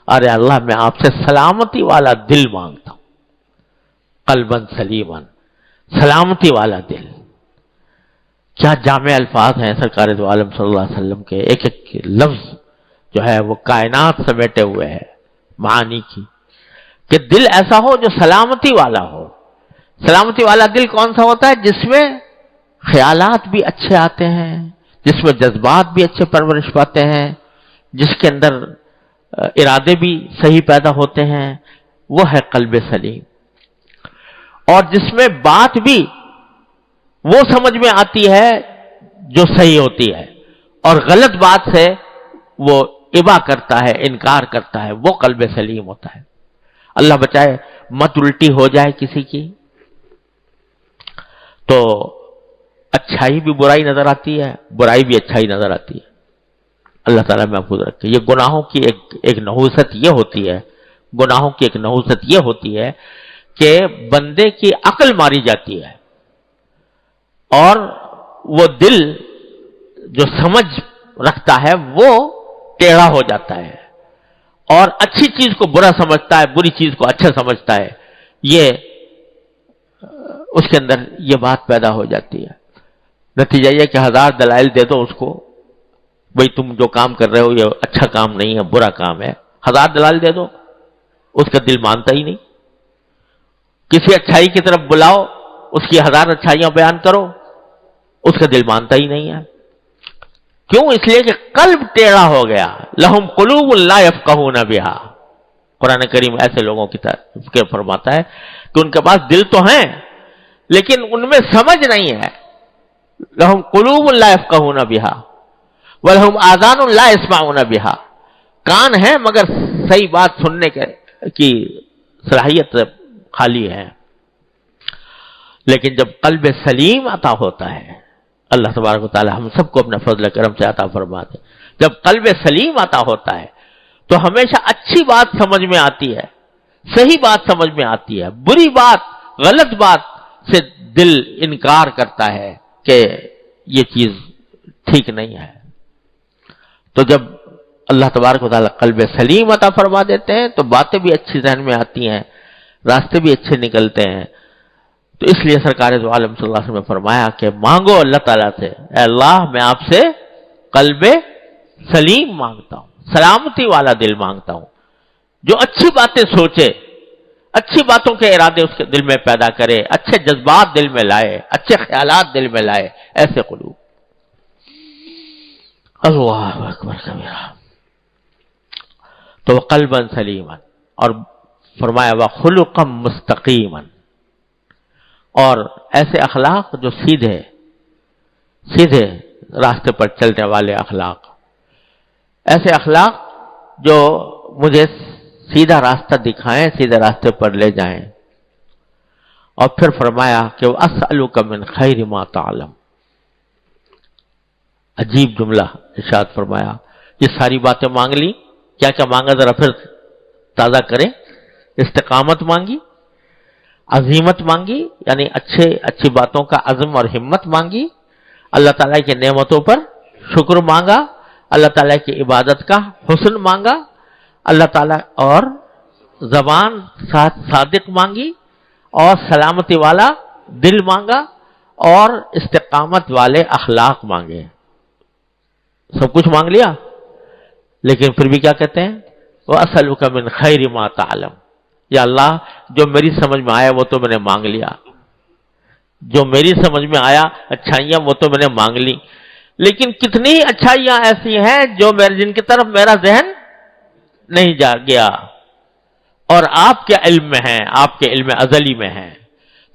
ارے اللہ میں آپ سے سلامتی والا دل مانگتا ہوں، قلباً سلیماً، سلامتی والا دل۔ کیا جامع الفاظ ہیں سرکار دو عالم صلی اللہ علیہ وسلم کے، ایک ایک لفظ جو ہے وہ کائنات سمیٹے ہوئے ہے معانی کی، کہ دل ایسا ہو جو سلامتی والا ہو۔ سلامتی والا دل کون سا ہوتا ہے؟ جس میں خیالات بھی اچھے آتے ہیں، جس میں جذبات بھی اچھے پرورش پاتے ہیں، جس کے اندر ارادے بھی صحیح پیدا ہوتے ہیں، وہ ہے قلب سلیم۔ اور جس میں بات بھی وہ سمجھ میں آتی ہے جو صحیح ہوتی ہے، اور غلط بات سے وہ ابا کرتا ہے، انکار کرتا ہے، وہ قلب سلیم ہوتا ہے۔ اللہ بچائے مت الٹی ہو جائے کسی کی، تو اچھائی بھی برائی نظر آتی ہے، برائی بھی اچھائی نظر آتی ہے۔ اللہ تعالیٰ محفوظ رکھے۔ یہ گناہوں کی ایک نحوست یہ ہوتی ہے، گناہوں کی ایک نحوست یہ ہوتی ہے کہ بندے کی عقل ماری جاتی ہے، اور وہ دل جو سمجھ رکھتا ہے وہ ٹیڑھا ہو جاتا ہے، اور اچھی چیز کو برا سمجھتا ہے، بری چیز کو اچھا سمجھتا ہے، یہ اس کے اندر یہ بات پیدا ہو جاتی ہے۔ نتیجہ یہ کہ 1000 دلائل دے دو اس کو، بھئی تم جو کام کر رہے ہو یہ اچھا کام نہیں ہے، برا کام ہے، 1000 دلائل دے دو، اس کا دل مانتا ہی نہیں۔ کسی اچھائی کی طرف بلاؤ، اس کی 1000 اچھائیاں بیان کرو، اس کا دل مانتا ہی نہیں ہے۔ کیوں؟ اس لیے کہ قلب ٹیڑھا ہو گیا۔ لہم قلوب لا یفقہون بہا، قرآن کریم ایسے لوگوں کی طرف فرماتا ہے کہ ان کے پاس دل تو ہیں لیکن ان میں سمجھ نہیں ہے۔ لہم قلوب لا یفقہون بہا ولہم آذان لا یسمعون بہا، کان ہیں مگر صحیح بات سننے کی صلاحیت خالی ہے۔ لیکن جب قلب سلیم عطا ہوتا ہے، اللہ تبارک و تعالی ہم سب کو اپنے فضل کرم سے عطا فرما دے، جب قلب سلیم عطا ہوتا ہے تو ہمیشہ اچھی بات سمجھ میں آتی ہے، صحیح بات سمجھ میں آتی ہے، بری بات، غلط بات سے دل انکار کرتا ہے کہ یہ چیز ٹھیک نہیں ہے۔ تو جب اللہ تبارک و تعالی قلب سلیم عطا فرما دیتے ہیں تو باتیں بھی اچھی ذہن میں آتی ہیں، راستے بھی اچھے نکلتے ہیں۔ تو تو اس لیے سرکار دو عالم صلی اللہ علیہ وسلم نے فرمایا کہ مانگو اللہ تعالیٰ سے، اے اللہ میں آپ سے قلب سلیم مانگتا ہوں، سلامتی والا دل مانگتا ہوں، جو اچھی باتیں سوچے، اچھی باتوں کے ارادے اس کے دل میں پیدا کرے، اچھے جذبات دل میں لائے، اچھے خیالات دل میں لائے، ایسے قلوب۔ اللہ اکبر کبیرہ۔ تو قلبا سلیما، اور فرمایا وخلقا مستقیما، اور ایسے اخلاق جو سیدھے راستے پر چلنے والے اخلاق، ایسے اخلاق جو مجھے سیدھا راستہ دکھائیں، سیدھے راستے پر لے جائیں۔ اور پھر فرمایا کہ وَأَسْأَلُكَ مِنْ خَيْرِ مَا تَعْلَمُ، عجیب جملہ ارشاد فرمایا، یہ ساری باتیں مانگ لی، کیا کیا مانگا ذرا پھر تازہ کریں۔ استقامت مانگی، عزیمت مانگی، یعنی اچھی باتوں کا عزم اور ہمت مانگی، اللہ تعالیٰ کی نعمتوں پر شکر مانگا، اللہ تعالیٰ کی عبادت کا حسن مانگا، اللہ تعالیٰ اور زبان صادق مانگی، اور سلامتی والا دل مانگا، اور استقامت والے اخلاق مانگے۔ سب کچھ مانگ لیا، لیکن پھر بھی کیا کہتے ہیں؟ وَأَسْأَلُكَ مِنْ خَيْرِ مَا تَعْلَمُ، یا اللہ جو میری سمجھ میں آیا وہ تو میں نے مانگ لیا، جو میری سمجھ میں آیا اچھائیاں وہ تو میں نے مانگ لی، لیکن کتنی اچھائیاں ایسی ہیں جو جن کی طرف میرا ذہن نہیں جا گیا، اور آپ کے علم میں ہیں، آپ کے علم ازلی میں ہیں۔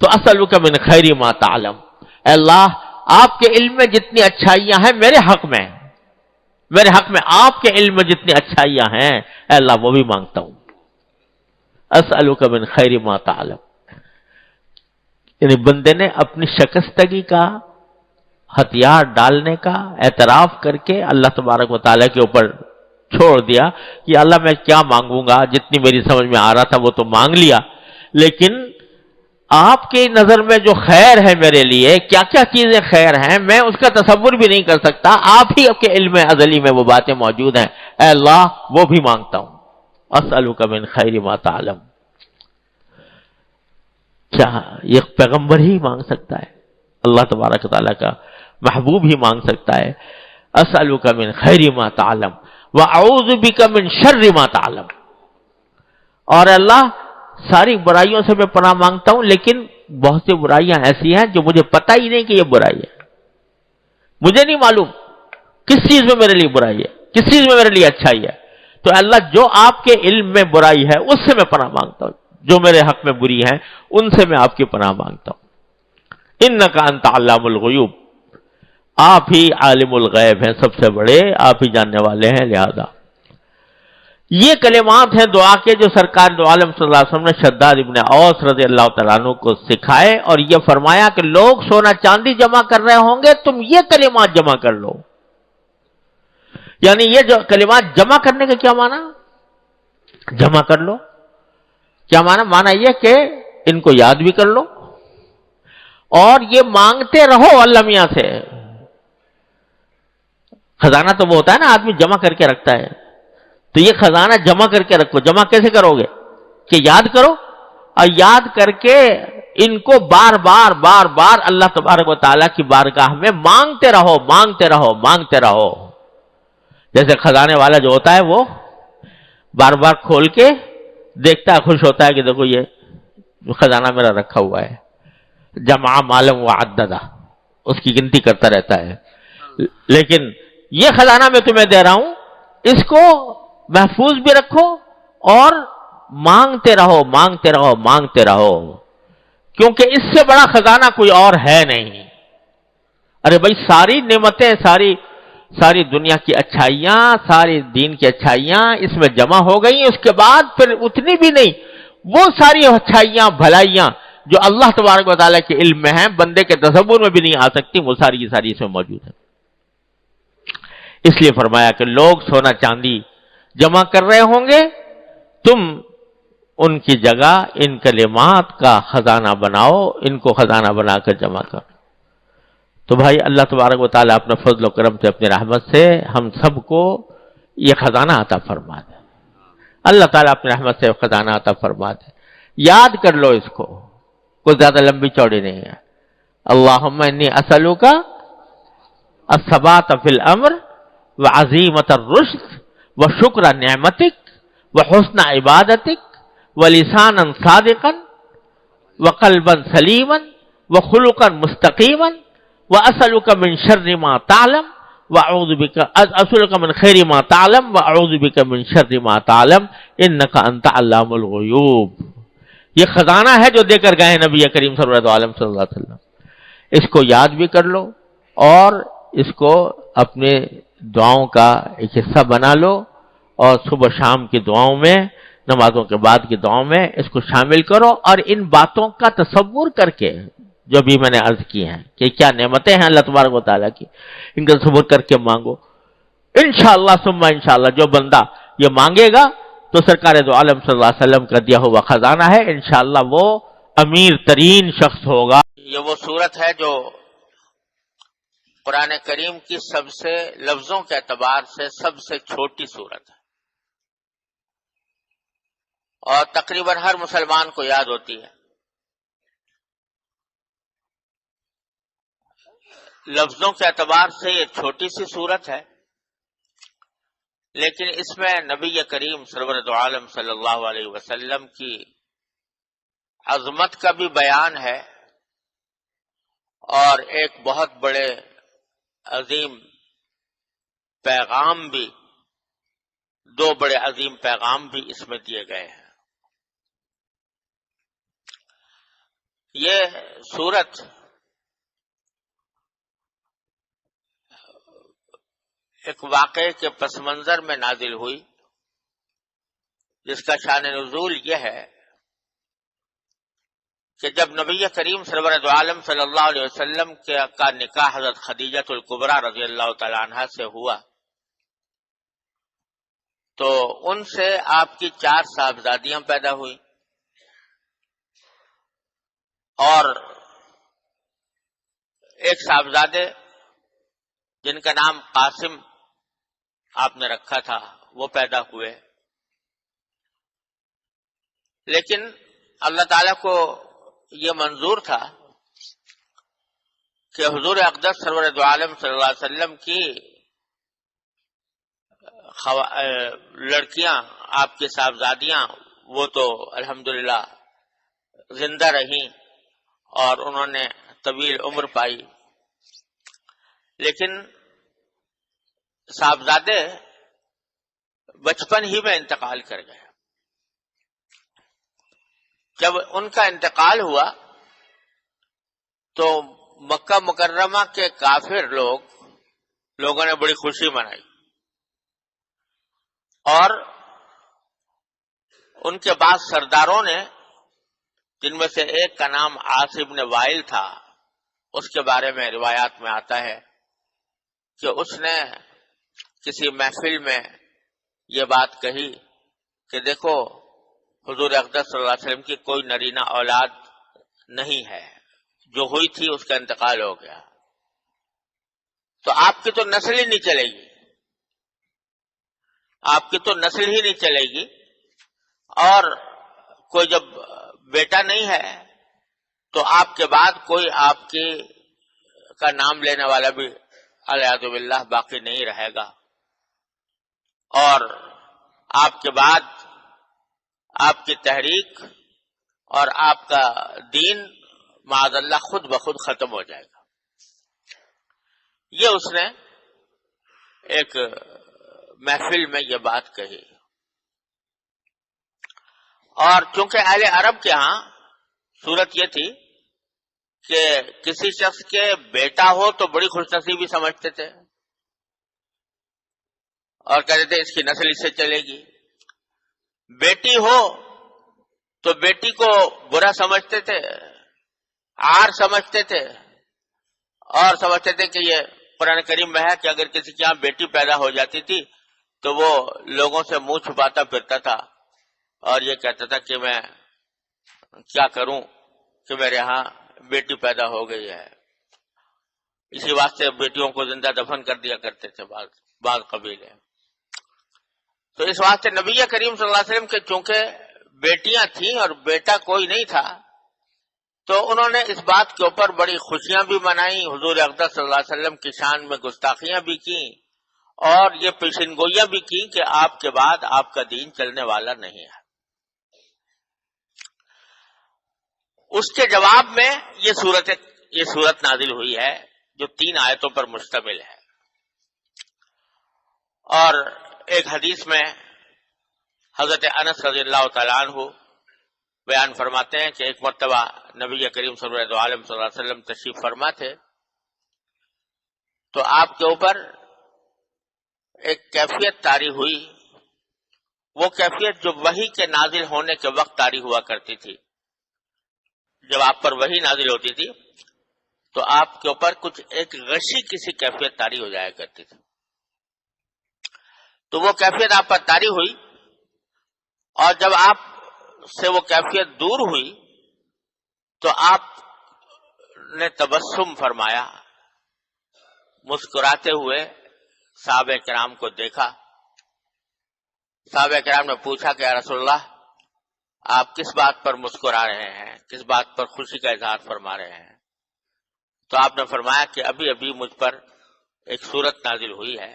تو اسألک من خیر ما تعلم، اے اللہ آپ کے علم میں جتنی اچھائیاں ہیں میرے حق میں آپ کے علم میں جتنی اچھائیاں ہیں اے اللہ وہ بھی مانگتا ہوں۔ اسألک من خیر ما تعلم، یعنی بندے نے اپنی شکستگی کا ہتھیار ڈالنے کا اعتراف کر کے اللہ تبارک و تعالیٰ کے اوپر چھوڑ دیا کہ اللہ میں کیا مانگوں گا، جتنی میری سمجھ میں آ رہا تھا وہ تو مانگ لیا، لیکن آپ کی نظر میں جو خیر ہے میرے لیے، کیا کیا چیزیں خیر ہیں میں اس کا تصور بھی نہیں کر سکتا، آپ ہی آپ کے علم ازلی میں وہ باتیں موجود ہیں، اے اللہ وہ بھی مانگتا ہوں۔ اسألک من خیر ما تعلم، کیا یہ پیغمبر ہی مانگ سکتا ہے؟ اللہ تبارک و تعالیٰ کا محبوب ہی مانگ سکتا ہے۔ اسألک من خیر ما تعلم وَأَعُوذُ بِكَ مِنْ شَرِّ مَا تَعْلَمُ، اور اللہ ساری برائیوں سے میں پناہ مانگتا ہوں، لیکن بہت سی برائیاں ایسی ہیں جو مجھے پتہ ہی نہیں کہ یہ برائی ہے، مجھے نہیں معلوم کس چیز میں میرے لیے برائی ہے، کس چیز میں میرے لیے اچھائی ہے، تو اللہ جو آپ کے علم میں برائی ہے اس سے میں پناہ مانگتا ہوں، جو میرے حق میں بری ہیں ان سے میں آپ کی پناہ مانگتا ہوں۔ اِنَّكَ أَنْتَ عَلَّامُ الْغُیُوبِ، آپ ہی عالم الغیب ہیں، سب سے بڑے آپ ہی جاننے والے ہیں، لہذا یہ کلمات ہیں دعا کے جو سرکار دو عالم صلی اللہ علیہ وسلم نے شداد ابن اوس رضی اللہ تعالیٰ عنہ کو سکھائے، اور یہ فرمایا کہ لوگ سونا چاندی جمع کر رہے ہوں گے تم یہ کلمات جمع کر لو۔ یعنی یہ جو کلمات جمع کرنے کا کیا معنی؟ جمع کر لو کیا معنی؟ معنی یہ کہ ان کو یاد بھی کر لو اور یہ مانگتے رہو اللہ میاں سے۔ خزانہ تو وہ ہوتا ہے نا آدمی جمع کر کے رکھتا ہے، تو یہ خزانہ جمع کر کے رکھو۔ جمع کیسے کرو گے؟ کہ یاد کرو، اور یاد کر کے ان کو بار بار اللہ تبارک و تعالیٰ کی بارگاہ میں مانگتے رہو۔ جیسے خزانے والا جو ہوتا ہے وہ بار بار کھول کے دیکھتا ہے، خوش ہوتا ہے کہ دیکھو یہ خزانہ میرا رکھا ہوا ہے، جمع مالم وعددہ، اس کی گنتی کرتا رہتا ہے۔ لیکن یہ خزانہ میں تمہیں دے رہا ہوں، اس کو محفوظ بھی رکھو اور مانگتے رہو، کیونکہ اس سے بڑا خزانہ کوئی اور ہے نہیں۔ ارے بھائی ساری نعمتیں، ساری دنیا کی اچھائیاں، ساری دین کی اچھائیاں اس میں جمع ہو گئی، اس کے بعد پھر اتنی بھی نہیں، وہ ساری اچھائیاں بھلائیاں جو اللہ تبارک و تعالیٰ کے علم میں ہیں، بندے کے تصور میں بھی نہیں آ سکتی، وہ ساری اس میں موجود ہیں۔ اس لیے فرمایا کہ لوگ سونا چاندی جمع کر رہے ہوں گے، تم ان کی جگہ ان کلمات کا خزانہ بناؤ، ان کو خزانہ بنا کر جمع کرو۔ تو بھائی اللہ تبارک و تعالیٰ اپنے فضل و کرم سے، اپنی رحمت سے ہم سب کو یہ خزانہ عطا فرما دے۔ اللہ تعالیٰ اپنی رحمت سے خزانہ عطا فرما دے، یاد کر لو اس کو، کوئی زیادہ لمبی چوڑی نہیں ہے. اللہم انی اسألک الثبات فی الامر وعزیمت الرشد وشکر نعمتک وحسن عبادتک ولسانا صادقا وقلبا سلیما وخلقا مستقیما واسألک من شر ما تعلم واعوذ بک اسألک من خیر ما تعلم واعوذ بک من شر ما تعلم انک انت علام الغیوب. یہ خزانہ ہے جو دے کر گئے نبی کریم صلی اللہ علیہ وسلم. اس کو یاد بھی کر لو اور اس کو اپنے دعاؤں کا ایک حصہ بنا لو، اور صبح شام کی دعاؤں میں، نمازوں کے بعد کی دعاؤں میں اس کو شامل کرو، اور ان باتوں کا تصور کر کے جو بھی میں نے عرض کی ہیں کہ کیا نعمتیں ہیں اللہ تبارک و تعالیٰ کی، ان کا تصور کر کے مانگو. انشاءاللہ ثم انشاءاللہ جو بندہ یہ مانگے گا تو سرکار دو عالم صلی اللہ علیہ وسلم کا دیا ہوا خزانہ ہے، انشاءاللہ وہ امیر ترین شخص ہوگا. یہ وہ صورت ہے جو قرآن کریم کی سب سے لفظوں کے اعتبار سے سب سے چھوٹی صورت ہے، اور تقریباً ہر مسلمان کو یاد ہوتی ہے. لفظوں کے اعتبار سے یہ چھوٹی سی صورت ہے، لیکن اس میں نبی کریم سرور دو عالم صلی اللہ علیہ وسلم کی عظمت کا بھی بیان ہے، اور ایک بہت بڑے عظیم پیغام بھی، دو بڑے عظیم پیغام بھی اس میں دیے گئے ہیں. یہ سورت ایک واقعے کے پس منظر میں نازل ہوئی، جس کا شان نزول یہ ہے کہ جب نبی کریم سرور دو عالم صلی اللہ علیہ وسلم کا نکاح حضرت خدیجہ الکبریٰ رضی اللہ تعالی عنہا سے ہوا تو ان سے آپ کی 4 صاحبزادیاں پیدا ہوئی، اور ایک صاحبزادے جن کا نام قاسم آپ نے رکھا تھا وہ پیدا ہوئے. لیکن اللہ تعالیٰ کو یہ منظور تھا کہ حضور اقدس سرور دو عالم صلی اللہ علیہ وسلم کی لڑکیاں، آپ کی صاحبزادیاں، وہ تو الحمدللہ زندہ رہیں اور انہوں نے طویل عمر پائی، لیکن صاحبزادے بچپن ہی میں انتقال کر گئے. جب ان کا انتقال ہوا تو مکہ مکرمہ کے کافر لوگوں نے بڑی خوشی منائی، اور ان کے بعد سرداروں نے، جن میں سے ایک کا نام عاص بن وائل تھا، اس کے بارے میں روایات میں آتا ہے کہ اس نے کسی محفل میں یہ بات کہی کہ دیکھو حضور اقدس صلی اللہ علیہ وسلم کی کوئی نرینہ اولاد نہیں ہے، جو ہوئی تھی اس کا انتقال ہو گیا، تو آپ کی تو نسل ہی نہیں چلے گی، آپ کی تو نسل ہی نہیں چلے گی، اور کوئی جب بیٹا نہیں ہے تو آپ کے بعد کوئی آپ کی کا نام لینے والا بھی الیاذ باللہ باقی نہیں رہے گا، اور آپ کے بعد آپ کی تحریک اور آپ کا دین معاذ اللہ خود بخود ختم ہو جائے گا. یہ اس نے ایک محفل میں یہ بات کہی، اور چونکہ اہل عرب کے ہاں صورت یہ تھی کہ کسی شخص کے بیٹا ہو تو بڑی خوش نصیبی سمجھتے تھے، اور کہتے تھے اس کی نسل اس سے چلے گی. بیٹی ہو تو بیٹی کو برا سمجھتے تھے، عار سمجھتے تھے، اور سمجھتے تھے کہ یہ قرآن کریم میں ہے کہ اگر کسی کے یہاں بیٹی پیدا ہو جاتی تھی تو وہ لوگوں سے منہ چھپاتا پھرتا تھا اور یہ کہتا تھا کہ میں کیا کروں کہ میرے ہاں بیٹی پیدا ہو گئی ہے. اسی واسطے بیٹیوں کو زندہ دفن کر دیا کرتے تھے بعض قبیلے. تو اس واسطے نبی کریم صلی اللہ علیہ وسلم کے چونکہ بیٹیاں تھیں اور بیٹا کوئی نہیں تھا، تو انہوں نے اس بات کے اوپر بڑی خوشیاں بھی منائی، حضور اقدس صلی اللہ علیہ وسلم کی شان میں گستاخیاں بھی کی اور یہ پیشن گوئیاں بھی کی کہ آپ کے بعد آپ کا دین چلنے والا نہیں ہے۔ اس کے جواب میں یہ صورت نازل ہوئی ہے جو 3 آیتوں پر مشتمل ہے۔ اور ایک حدیث میں حضرت انس رضی اللہ تعالیٰ عنہ بیان فرماتے ہیں کہ ایک مرتبہ نبی کریم صلی اللہ علیہ وسلم تشریف فرما تھے، تو آپ کے اوپر ایک کیفیت طاری ہوئی، وہ کیفیت جو وحی کے نازل ہونے کے وقت طاری ہوا کرتی تھی۔ جب آپ پر وحی نازل ہوتی تھی تو آپ کے اوپر کچھ ایک غشی کسی کیفیت طاری ہو جایا کرتی تھی، تو وہ کیفیت آپ پر طاری ہوئی، اور جب آپ سے وہ کیفیت دور ہوئی تو آپ نے تبسم فرمایا، مسکراتے ہوئے صحابہ کرام کو دیکھا۔ صحابہ کرام نے پوچھا کہ یا رسول اللہ، آپ کس بات پر مسکرا رہے ہیں، کس بات پر خوشی کا اظہار فرما رہے ہیں؟ تو آپ نے فرمایا کہ ابھی ابھی مجھ پر ایک سورت نازل ہوئی ہے،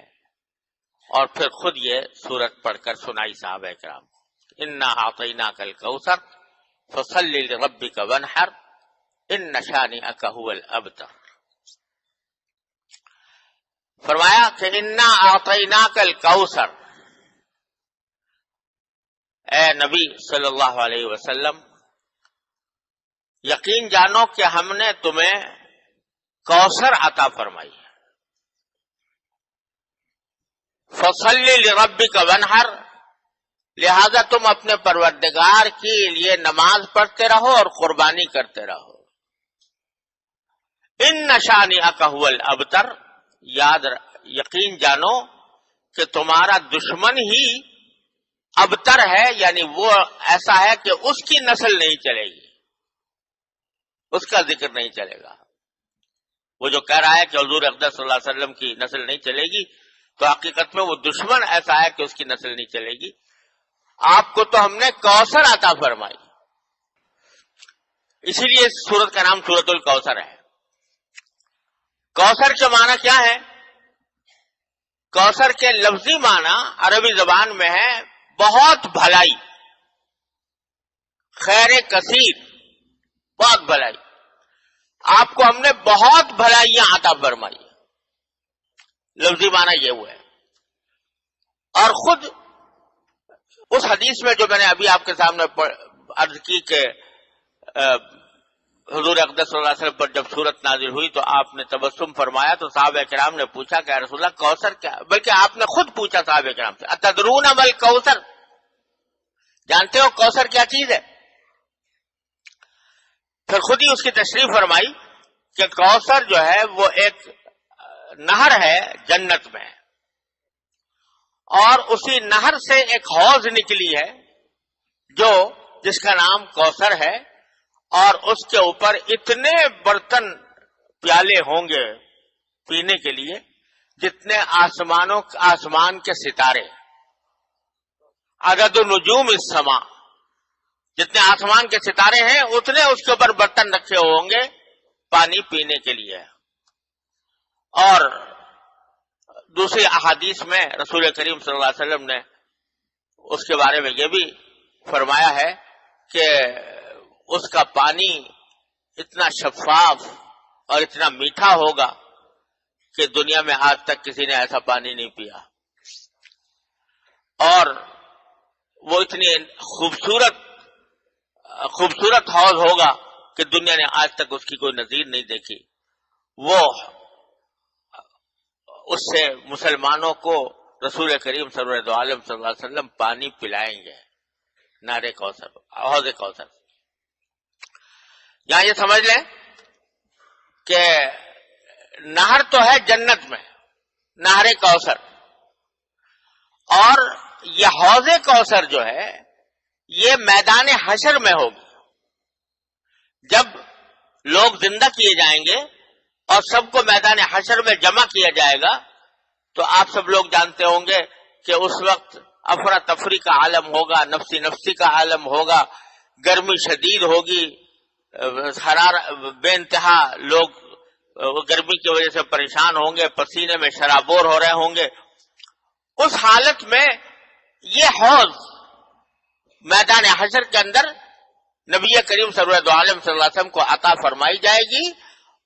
اور پھر خود یہ سورت پڑھ کر سنائی صحابہ کرام کو، انا اعطیناک الکوثر فصل لربک وانحر ان شانئک هو الابتر۔ فرمایا کہ انا اعطیناک الکوثر، اے نبی صلی اللہ علیہ وسلم یقین جانو کہ ہم نے تمہیں کوثر عطا فرمائی ہے۔ فصل لربک وانحر، لہذا تم اپنے پروردگار کے لیے نماز پڑھتے رہو اور قربانی کرتے رہو۔ ان شانئک هو الابتر، یقین جانو کہ تمہارا دشمن ہی ابتر ہے، یعنی وہ ایسا ہے کہ اس کی نسل نہیں چلے گی، اس کا ذکر نہیں چلے گا۔ وہ جو کہہ رہا ہے کہ حضور اقدس صلی اللہ علیہ وسلم کی نسل نہیں چلے گی، تو حقیقت میں وہ دشمن ایسا ہے کہ اس کی نسل نہیں چلے گی۔ آپ کو تو ہم نے کوثر عطا فرمائی، اسی لیے اس سورت کا نام سورت الکوثر ہے۔ کوثر کے معنی کیا ہے؟ کوثر کے لفظی معنی عربی زبان میں ہے بہت بھلائی، خیر کثیر، بہت بھلائی۔ آپ کو ہم نے بہت بھلائیاں عطا فرمائی، لفظی معنی یہ ہوا ہے۔ اور خود اس حدیث میں جو میں نے ابھی آپ کے سامنے عرض کی کہ حضور اقدس صلی اللہ علیہ وسلم پر جب سورت نازل ہوئی تو آپ نے تبسم فرمایا، تو صحابہ کرام نے پوچھا کہ یا رسول اللہ کوثر کیا؟ بلکہ آپ نے خود پوچھا صحابہ کرام سے، اتدرون ما الکوثر، جانتے ہو کوثر کیا چیز ہے؟ پھر خود ہی اس کی تشریح فرمائی کہ کوثر جو ہے وہ ایک نہر ہے جنت میں، اور اسی نہر سے ایک حوض نکلی ہے جس کا نام کوثر ہے، اور اس کے اوپر اتنے برتن پیالے ہوں گے پینے کے لیے جتنے آسمان کے ستارے، عدد نجوم السماء، جتنے آسمان کے ستارے ہیں اتنے اس کے اوپر برتن رکھے ہوں گے پانی پینے کے لیے۔ اور دوسری احادیث میں رسول کریم صلی اللہ علیہ وسلم نے اس کے بارے میں یہ بھی فرمایا ہے کہ اس کا پانی اتنا شفاف اور اتنا میٹھا ہوگا کہ دنیا میں آج تک کسی نے ایسا پانی نہیں پیا، اور وہ اتنی خوبصورت حوض ہوگا کہ دنیا نے آج تک اس کی کوئی نظیر نہیں دیکھی۔ وہ اس سے مسلمانوں کو رسول کریم صلی اللہ علیہ وسلم پانی پلائیں گے، نہر کوثر، حوض کوثر۔ یہاں یہ سمجھ لیں کہ نہر تو ہے جنت میں، نہر کوثر، اور یہ حوض کوثر جو ہے یہ میدان حشر میں ہوگی، جب لوگ زندہ کیے جائیں گے اور سب کو میدان حشر میں جمع کیا جائے گا، تو آپ سب لوگ جانتے ہوں گے کہ اس وقت افراتفری کا عالم ہوگا، نفسی کا عالم ہوگا، گرمی شدید ہوگی، بے انتہا لوگ گرمی کی وجہ سے پریشان ہوں گے، پسینے میں شرابور ہو رہے ہوں گے، اس حالت میں یہ حوض میدان حشر کے اندر نبی کریم سرور دو عالم صلی اللہ علیہ وسلم کو عطا فرمائی جائے گی،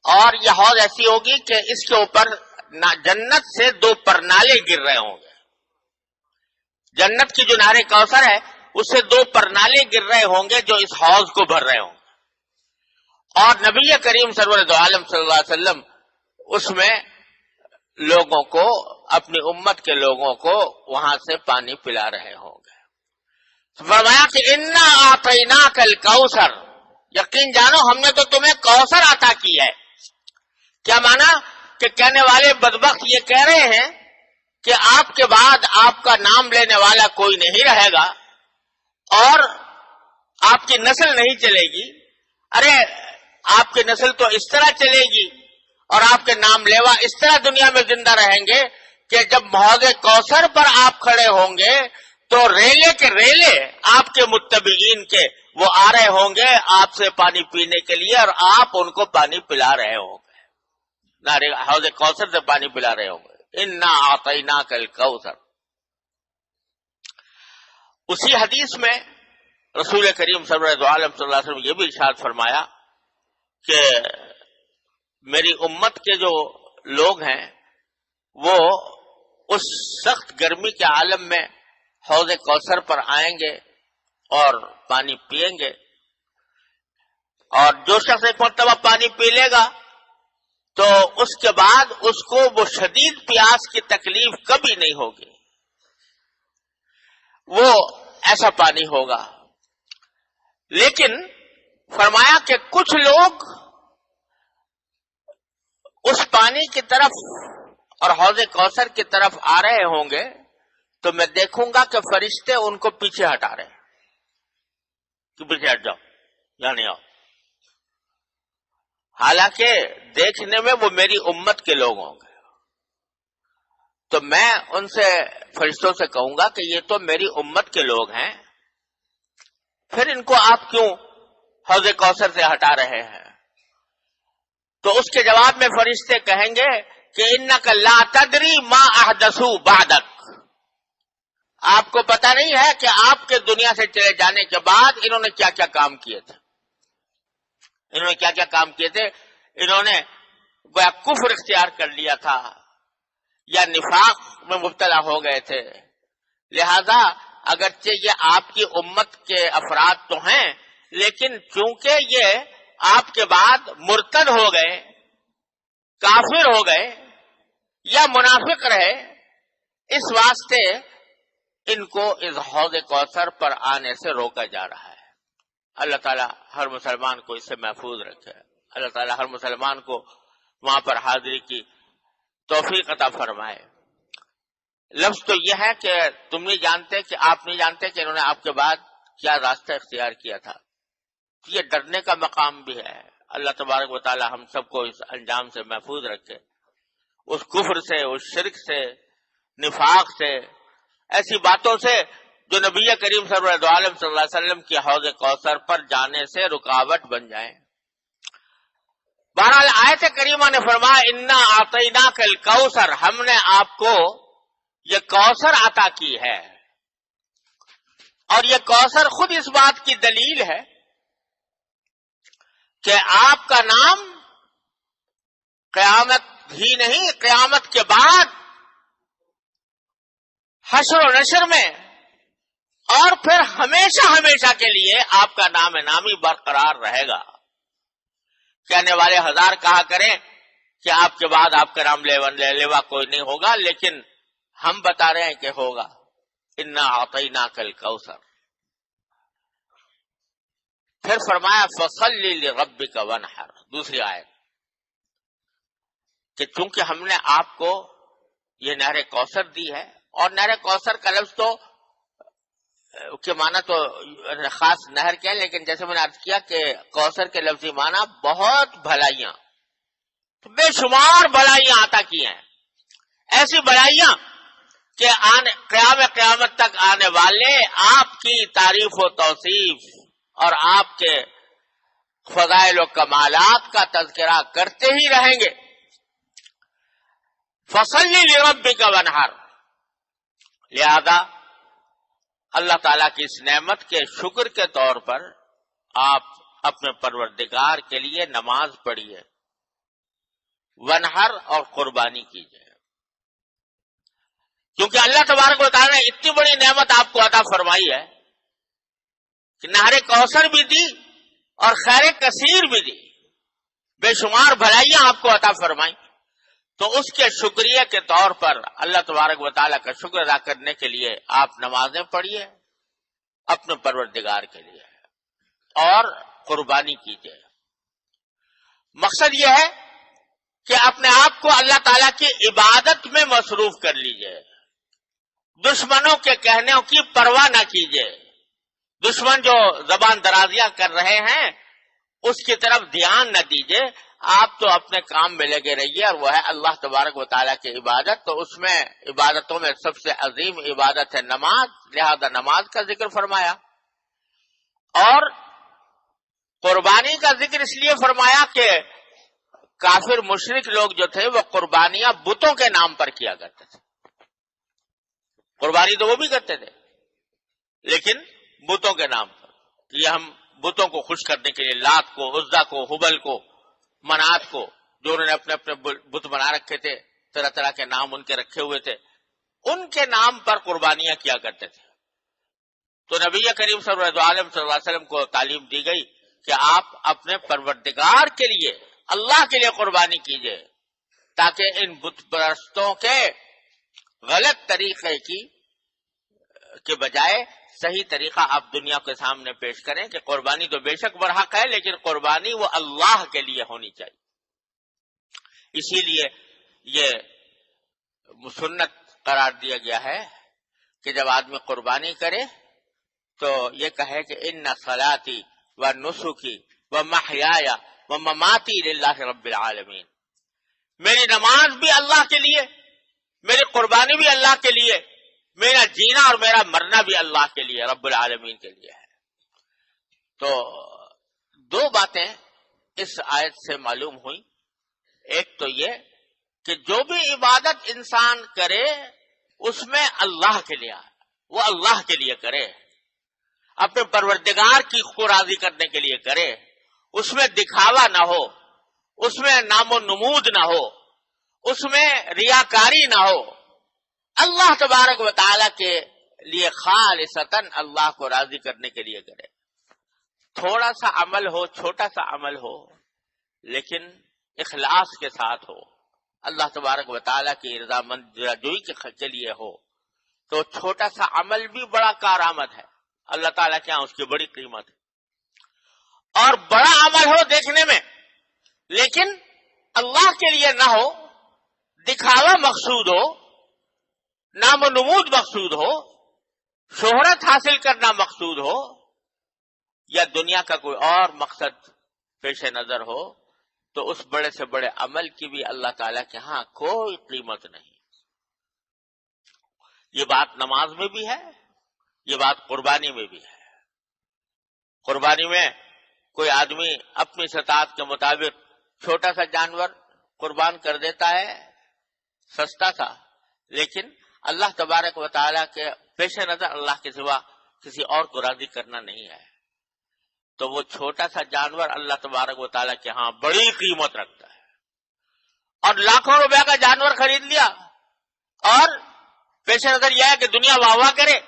اور یہ حوض ایسی ہوگی کہ اس کے اوپر جنت سے 2 پرنالے گر رہے ہوں گے. جنت کی جو نہر کوثر ہے اس سے 2 پرنالے گر رہے ہوں گے جو اس حوض کو بھر رہے ہوں گے، اور نبی کریم سرور دو عالم صلی اللہ علیہ وسلم اس میں لوگوں کو، اپنی امت کے لوگوں کو وہاں سے پانی پلا رہے ہوں گے. فرمایا کہ انا اعطیناک الکوثر، یقین جانو ہم نے تو تمہیں کوثر عطا کی ہے. کیا مانا کہ کہنے والے بدبخت یہ کہہ رہے ہیں کہ آپ کے بعد آپ کا نام لینے والا کوئی نہیں رہے گا اور آپ کی نسل نہیں چلے گی. ارے آپ کی نسل تو اس طرح چلے گی اور آپ کے نام لیوا اس طرح دنیا میں زندہ رہیں گے کہ جب حوض کوثر پر آپ کھڑے ہوں گے تو ریلے کے ریلے آپ کے متبعین کے وہ آ رہے ہوں گے آپ سے پانی پینے کے لیے، اور آپ ان کو پانی پلا رہے ہوں گے، حوض کوثر سے پانی پلا رہے ہوں گے. انا اعطیناک الکوثر. اسی حدیث میں رسول کریم صلی اللہ علیہ وسلم یہ بھی ارشاد فرمایا کہ میری امت کے جو لوگ ہیں وہ اس سخت گرمی کے عالم میں حوض کوثر پر آئیں گے اور پانی پئیں گے، اور جو شخص ایک مرتبہ پانی پی لے گا تو اس کے بعد اس کو وہ شدید پیاس کی تکلیف کبھی نہیں ہوگی، وہ ایسا پانی ہوگا. لیکن فرمایا کہ کچھ لوگ اس پانی کی طرف اور حوض کوثر کی طرف آ رہے ہوں گے تو میں دیکھوں گا کہ فرشتے ان کو پیچھے ہٹا رہے ہیں کہ پیچھے ہٹ جاؤ، یا نہیں آؤ. حالانکہ دیکھنے میں وہ میری امت کے لوگ ہوں گے، تو میں ان سے فرشتوں سے کہوں گا کہ یہ تو میری امت کے لوگ ہیں، پھر ان کو آپ کیوں حوض کوثر سے ہٹا رہے ہیں؟ تو اس کے جواب میں فرشتے کہیں گے کہ انک لا تدری ما احدثوا بعدک، آپ کو پتہ نہیں ہے کہ آپ کے دنیا سے چلے جانے کے بعد انہوں نے کیا کیا کام کیے تھے. انہوں نے کیا کیا کام کیے تھے؟ انہوں نے گویا کفر اختیار کر لیا تھا یا نفاق میں مبتلا ہو گئے تھے. لہذا اگرچہ یہ آپ کی امت کے افراد تو ہیں، لیکن چونکہ یہ آپ کے بعد مرتد ہو گئے، کافر ہو گئے یا منافق رہے، اس واسطے ان کو اس حوض کوثر پر آنے سے روکا جا رہا ہے. اللہ تعالیٰ ہر مسلمان کو اس سے محفوظ رکھے. اللہ تعالیٰ ہر مسلمان کو وہاں پر حاضری کی توفیق عطا فرمائے. لفظ تو یہ ہے کہ تم نہیں جانتے، کہ آپ نہیں جانتے کہ انہوں نے آپ کے بعد کیا راستہ اختیار کیا تھا. یہ ڈرنے کا مقام بھی ہے. اللہ تبارک و تعالیٰ ہم سب کو اس انجام سے محفوظ رکھے، اس کفر سے، اس شرک سے، نفاق سے، ایسی باتوں سے جو نبی کریم صلی اللہ علیہ وسلم کی حوض کوثر پر جانے سے رکاوٹ بن جائیں. بہرحال آیت کریمہ نے فرمایا انا اعطیناک الکوثر، ہم نے آپ کو یہ کوثر عطا کی ہے. اور یہ کوثر خود اس بات کی دلیل ہے کہ آپ کا نام قیامت ہی نہیں، قیامت کے بعد حشر و نشر میں اور پھر ہمیشہ ہمیشہ کے لیے آپ کا نام نامی برقرار رہے گا. کہنے والے ہزار کہا کریں کہ آپ کے بعد آپ کا نام لیوا کوئی نہیں ہوگا، لیکن ہم بتا رہے ہیں کہ ہوگا. انا اعطیناک الکوثر. پھر فرمایا فصلی لربک وانحر، دوسری آیت، کہ چونکہ ہم نے آپ کو یہ نہر کوثر دی ہے، اور نہر کوثر کا لفظ تو کے معنی تو خاص نہر کیا ہے، لیکن جیسے میں نے عرض کیا کہ کوثر کے لفظی معنی بہت بھلائیاں، بے شمار بھلائیاں عطا کی ہیں. ایسی بھلائیاں کہ قیامت تک آنے والے آپ کی تعریف و توصیف اور آپ کے فضائل و کمالات کا تذکرہ کرتے ہی رہیں گے. فصلی لربک وانحر، لہذا اللہ تعالیٰ کی اس نعمت کے شکر کے طور پر آپ اپنے پروردگار کے لیے نماز پڑھیے، وانحر اور قربانی کیجیے. کیونکہ اللہ تبارک و تعالیٰ نے اتنی بڑی نعمت آپ کو عطا فرمائی ہے کہ نہر کوثر بھی دی اور خیر کثیر بھی دی، بے شمار بھلائیاں آپ کو عطا فرمائی. تو اس کے شکریہ کے طور پر اللہ تبارک و تعالیٰ کا شکر ادا کرنے کے لیے آپ نمازیں پڑھیے اپنے پروردگار کے لیے اور قربانی کیجیے. مقصد یہ ہے کہ اپنے آپ کو اللہ تعالیٰ کی عبادت میں مصروف کر لیجیے، دشمنوں کے کہنوں کی پرواہ نہ کیجیے. دشمن جو زبان درازیاں کر رہے ہیں اس کی طرف دھیان نہ دیجیے، آپ تو اپنے کام میں لگے رہیے، اور وہ ہے اللہ تبارک و تعالیٰ کی عبادت. تو اس میں عبادتوں میں سب سے عظیم عبادت ہے نماز، لہذا نماز کا ذکر فرمایا. اور قربانی کا ذکر اس لیے فرمایا کہ کافر مشرک لوگ جو تھے وہ قربانیاں بتوں کے نام پر کیا کرتے تھے. قربانی تو وہ بھی کرتے تھے لیکن بتوں کے نام پر، یہ ہم بتوں کو خوش کرنے کے لیے لات کو، عزا کو، حبل کو، منات کو، جو انہوں نے اپنے اپنے بت بنا رکھے تھے، طرح طرح کے نام ان کے رکھے ہوئے تھے، ان کے نام پر قربانیاں کیا کرتے تھے. تو نبی کریم صلی اللہ علیہ وسلم کو تعلیم دی گئی کہ آپ اپنے پروردگار کے لیے، اللہ کے لیے قربانی کیجئے، تاکہ ان بت پرستوں کے غلط طریقے کے بجائے صحیح طریقہ آپ دنیا کے سامنے پیش کریں کہ قربانی تو بے شک برحق ہے لیکن قربانی وہ اللہ کے لیے ہونی چاہیے. اسی لیے یہ سنت قرار دیا گیا ہے کہ جب آدمی قربانی کرے تو یہ کہے کہ ان صلاتی و نسکی و محیایا و مماتی للہ رب العالمین، میری نماز بھی اللہ کے لیے، میری قربانی بھی اللہ کے لیے، میرا جینا اور میرا مرنا بھی اللہ کے لیے، رب العالمین کے لیے ہے. تو دو باتیں اس آیت سے معلوم ہوئی. ایک تو یہ کہ جو بھی عبادت انسان کرے اس میں اللہ کے لیے، وہ اللہ کے لیے کرے، اپنے پروردگار کی کو راضی کرنے کے لیے کرے، اس میں دکھاوا نہ ہو، اس میں نام و نمود نہ ہو، اس میں ریاکاری نہ ہو، اللہ تبارک و تعالیٰ کے لیے خالصتاً اللہ کو راضی کرنے کے لیے کرے. تھوڑا سا عمل ہو، چھوٹا سا عمل ہو، لیکن اخلاص کے ساتھ ہو، اللہ تبارک و تعالیٰ کی رضامند جوئی کے لیے ہو، تو چھوٹا سا عمل بھی بڑا کارآمد ہے، اللہ تعالیٰ کے ہاں اس کی بڑی قیمت ہے. اور بڑا عمل ہو دیکھنے میں لیکن اللہ کے لیے نہ ہو، دکھاوا مقصود ہو، نام و نمود مقصود ہو، شہرت حاصل کرنا مقصود ہو، یا دنیا کا کوئی اور مقصد پیش نظر ہو، تو اس بڑے سے بڑے عمل کی بھی اللہ تعالیٰ کے ہاں کوئی قیمت نہیں. یہ بات نماز میں بھی ہے، یہ بات قربانی میں بھی ہے. قربانی میں کوئی آدمی اپنی استطاعت کے مطابق چھوٹا سا جانور قربان کر دیتا ہے، سستا تھا، لیکن اللہ تبارک و تعالیٰ کے پیش نظر اللہ کے سوا کسی اور کو راضی کرنا نہیں ہے، تو وہ چھوٹا سا جانور اللہ تبارک و تعالیٰ کے ہاں بڑی قیمت رکھتا ہے. اور لاکھوں روپے کا جانور خرید لیا اور پیش نظر یہ ہے کہ دنیا واہ واہ کرے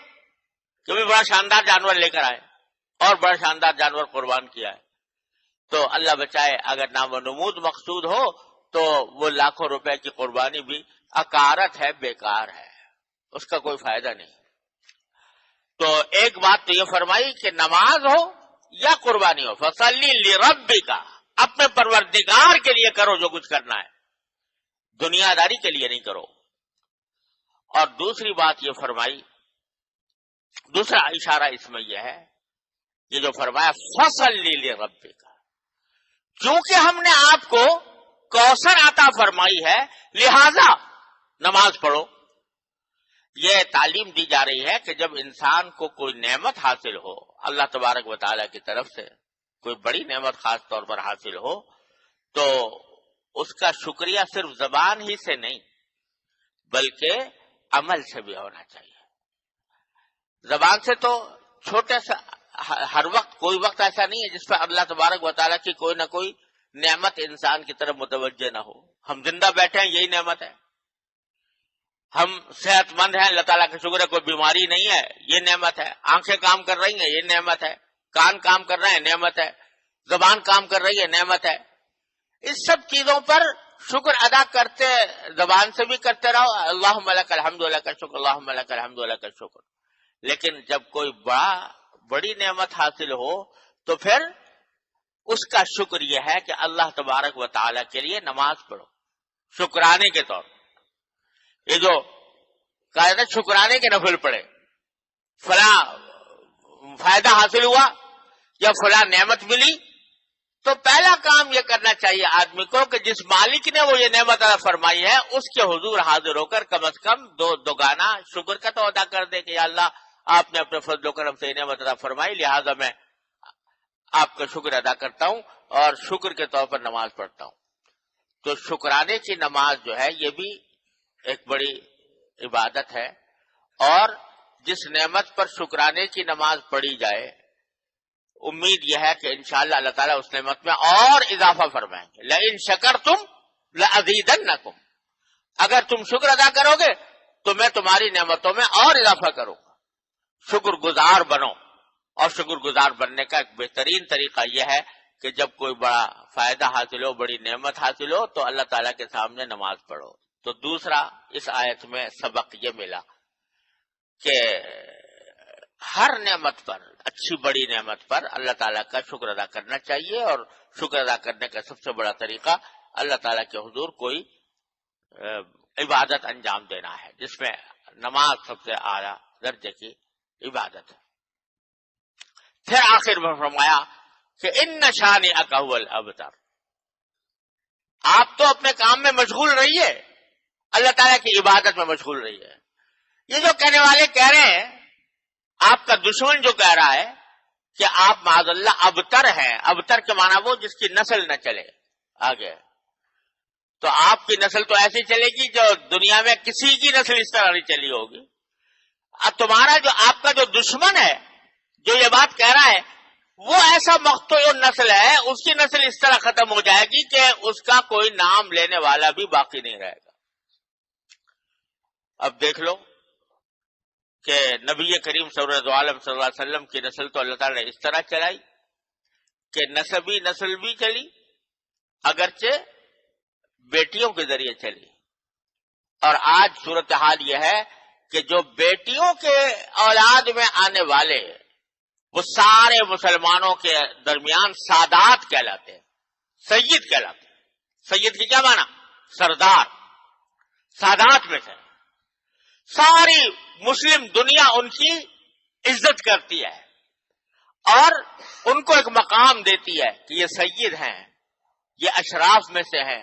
کہ بھی بڑا شاندار جانور لے کر آئے اور بڑا شاندار جانور قربان کیا ہے، تو اللہ بچائے اگر نام و نمود مقصود ہو تو وہ لاکھوں روپے کی قربانی بھی اکارت ہے، بیکار ہے، اس کا کوئی فائدہ نہیں. تو ایک بات تو یہ فرمائی کہ نماز ہو یا قربانی ہو، فصلی لربک، اپنے پروردگار کے لیے کرو جو کچھ کرنا ہے، دنیا داری کے لیے نہیں کرو. اور دوسری بات یہ فرمائی، دوسرا اشارہ اس میں یہ ہے، یہ جو فرمایا فصلی لربک، کیونکہ ہم نے آپ کو کوثر عطا فرمائی ہے لہذا نماز پڑھو. یہ تعلیم دی جا رہی ہے کہ جب انسان کو کوئی نعمت حاصل ہو اللہ تبارک و تعالیٰ کی طرف سے کوئی بڑی نعمت خاص طور پر حاصل ہو تو اس کا شکریہ صرف زبان ہی سے نہیں بلکہ عمل سے بھی ہونا چاہیے. زبان سے تو چھوٹے سا ہر وقت کوئی وقت ایسا نہیں ہے جس پہ اللہ تبارک و تعالیٰ کی کوئی نہ کوئی نعمت انسان کی طرف متوجہ نہ ہو. ہم زندہ بیٹھے ہیں یہی نعمت ہے. ہم صحت مند ہیں اللہ تعالیٰ کا شکر ہے, کوئی بیماری نہیں ہے یہ نعمت ہے. آنکھیں کام کر رہی ہیں یہ نعمت ہے. کان کام کر رہے ہیں نعمت ہے. زبان کام کر رہی ہے نعمت ہے. اس سب چیزوں پر شکر ادا کرتے, زبان سے بھی کرتے رہو اللہم لک الحمد لک الشکر اللہم لک الحمد لک الشکر. لیکن جب کوئی بڑی نعمت حاصل ہو تو پھر اس کا شکر یہ ہے کہ اللہ تبارک و تعالیٰ کے لیے نماز پڑھو شکرانے کے طور. یہ جو کہا جاتا ہے شکرانے کے نفل پڑھے, فلاں فائدہ حاصل ہوا یا فلاں نعمت ملی, تو پہلا کام یہ کرنا چاہیے آدمی کو کہ جس مالک نے وہ یہ نعمت ادا فرمائی ہے اس کے حضور حاضر ہو کر کم از کم دوگانا شکر کا تو ادا کر دے کہ یا اللہ آپ نے اپنے فضل و کرم سے یہ نعمت ادا فرمائی, لہذا میں آپ کا شکر ادا کرتا ہوں اور شکر کے طور پر نماز پڑھتا ہوں. تو شکرانے کی نماز جو ہے یہ بھی ایک بڑی عبادت ہے, اور جس نعمت پر شکرانے کی نماز پڑھی جائے امید یہ ہے کہ انشاءاللہ اللہ تعالیٰ اس نعمت میں اور اضافہ فرمائیں گے. لئن شکرتم لأزیدنکم, اگر تم شکر ادا کرو گے تو میں تمہاری نعمتوں میں اور اضافہ کروں گا. شکر گزار بنو, اور شکر گزار بننے کا ایک بہترین طریقہ یہ ہے کہ جب کوئی بڑا فائدہ حاصل ہو, بڑی نعمت حاصل ہو تو اللہ تعالیٰ کے سامنے نماز پڑھو. تو دوسرا اس آیت میں سبق یہ ملا کہ ہر نعمت پر, اچھی بڑی نعمت پر اللہ تعالیٰ کا شکر ادا کرنا چاہیے, اور شکر ادا کرنے کا سب سے بڑا طریقہ اللہ تعالیٰ کے حضور کوئی عبادت انجام دینا ہے, جس میں نماز سب سے اعلیٰ درجے کی عبادت ہے. پھر آخر میں فرمایا کہ ان شانئک ھو الابتر, آپ تو اپنے کام میں مشغول رہیے, اللہ تعالیٰ کی عبادت میں مشغول رہیے. یہ جو کہنے والے کہہ رہے ہیں, آپ کا دشمن جو کہہ رہا ہے کہ آپ معاذ اللہ ابتر ہیں, ابتر کے معنی وہ جس کی نسل نہ چلے آگے, تو آپ کی نسل تو ایسی چلے گی جو دنیا میں کسی کی نسل اس طرح نہیں چلی ہوگی. اب تمہارا جو آپ کا جو دشمن ہے جو یہ بات کہہ رہا ہے وہ ایسا مقتول نسل ہے, اس کی نسل اس طرح ختم ہو جائے گی کہ اس کا کوئی نام لینے والا بھی باقی نہیں رہے گا. اب دیکھ لو کہ نبی کریم سرور عالم صلی اللہ علیہ وسلم کی نسل تو اللہ تعالیٰ نے اس طرح چلائی کہ نسبی نسل بھی چلی, اگرچہ بیٹیوں کے ذریعے چلی. اور آج صورتحال یہ ہے کہ جو بیٹیوں کے اولاد میں آنے والے وہ سارے مسلمانوں کے درمیان سادات کہلاتے ہیں, سید کہلاتے ہیں. سید کی کیا معنی؟ سردار. سادات میں سے ساری مسلم دنیا ان کی عزت کرتی ہے اور ان کو ایک مقام دیتی ہے کہ یہ سید ہیں, یہ اشراف میں سے ہیں,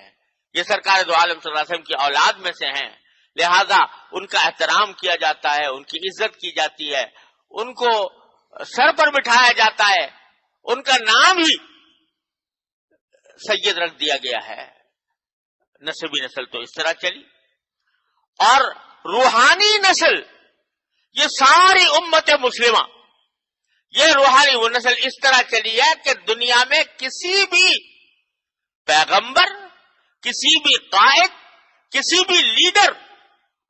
یہ سرکار دو عالم صلی اللہ علیہ وسلم کی اولاد میں سے ہیں, لہذا ان کا احترام کیا جاتا ہے, ان کی عزت کی جاتی ہے, ان کو سر پر بٹھایا جاتا ہے, ان کا نام ہی سید رکھ دیا گیا ہے. نسبی نسل تو اس طرح چلی, اور روحانی نسل یہ ساری امت مسلمہ, یہ روحانی وہ نسل اس طرح چلی ہے کہ دنیا میں کسی بھی پیغمبر, کسی بھی قائد, کسی بھی لیڈر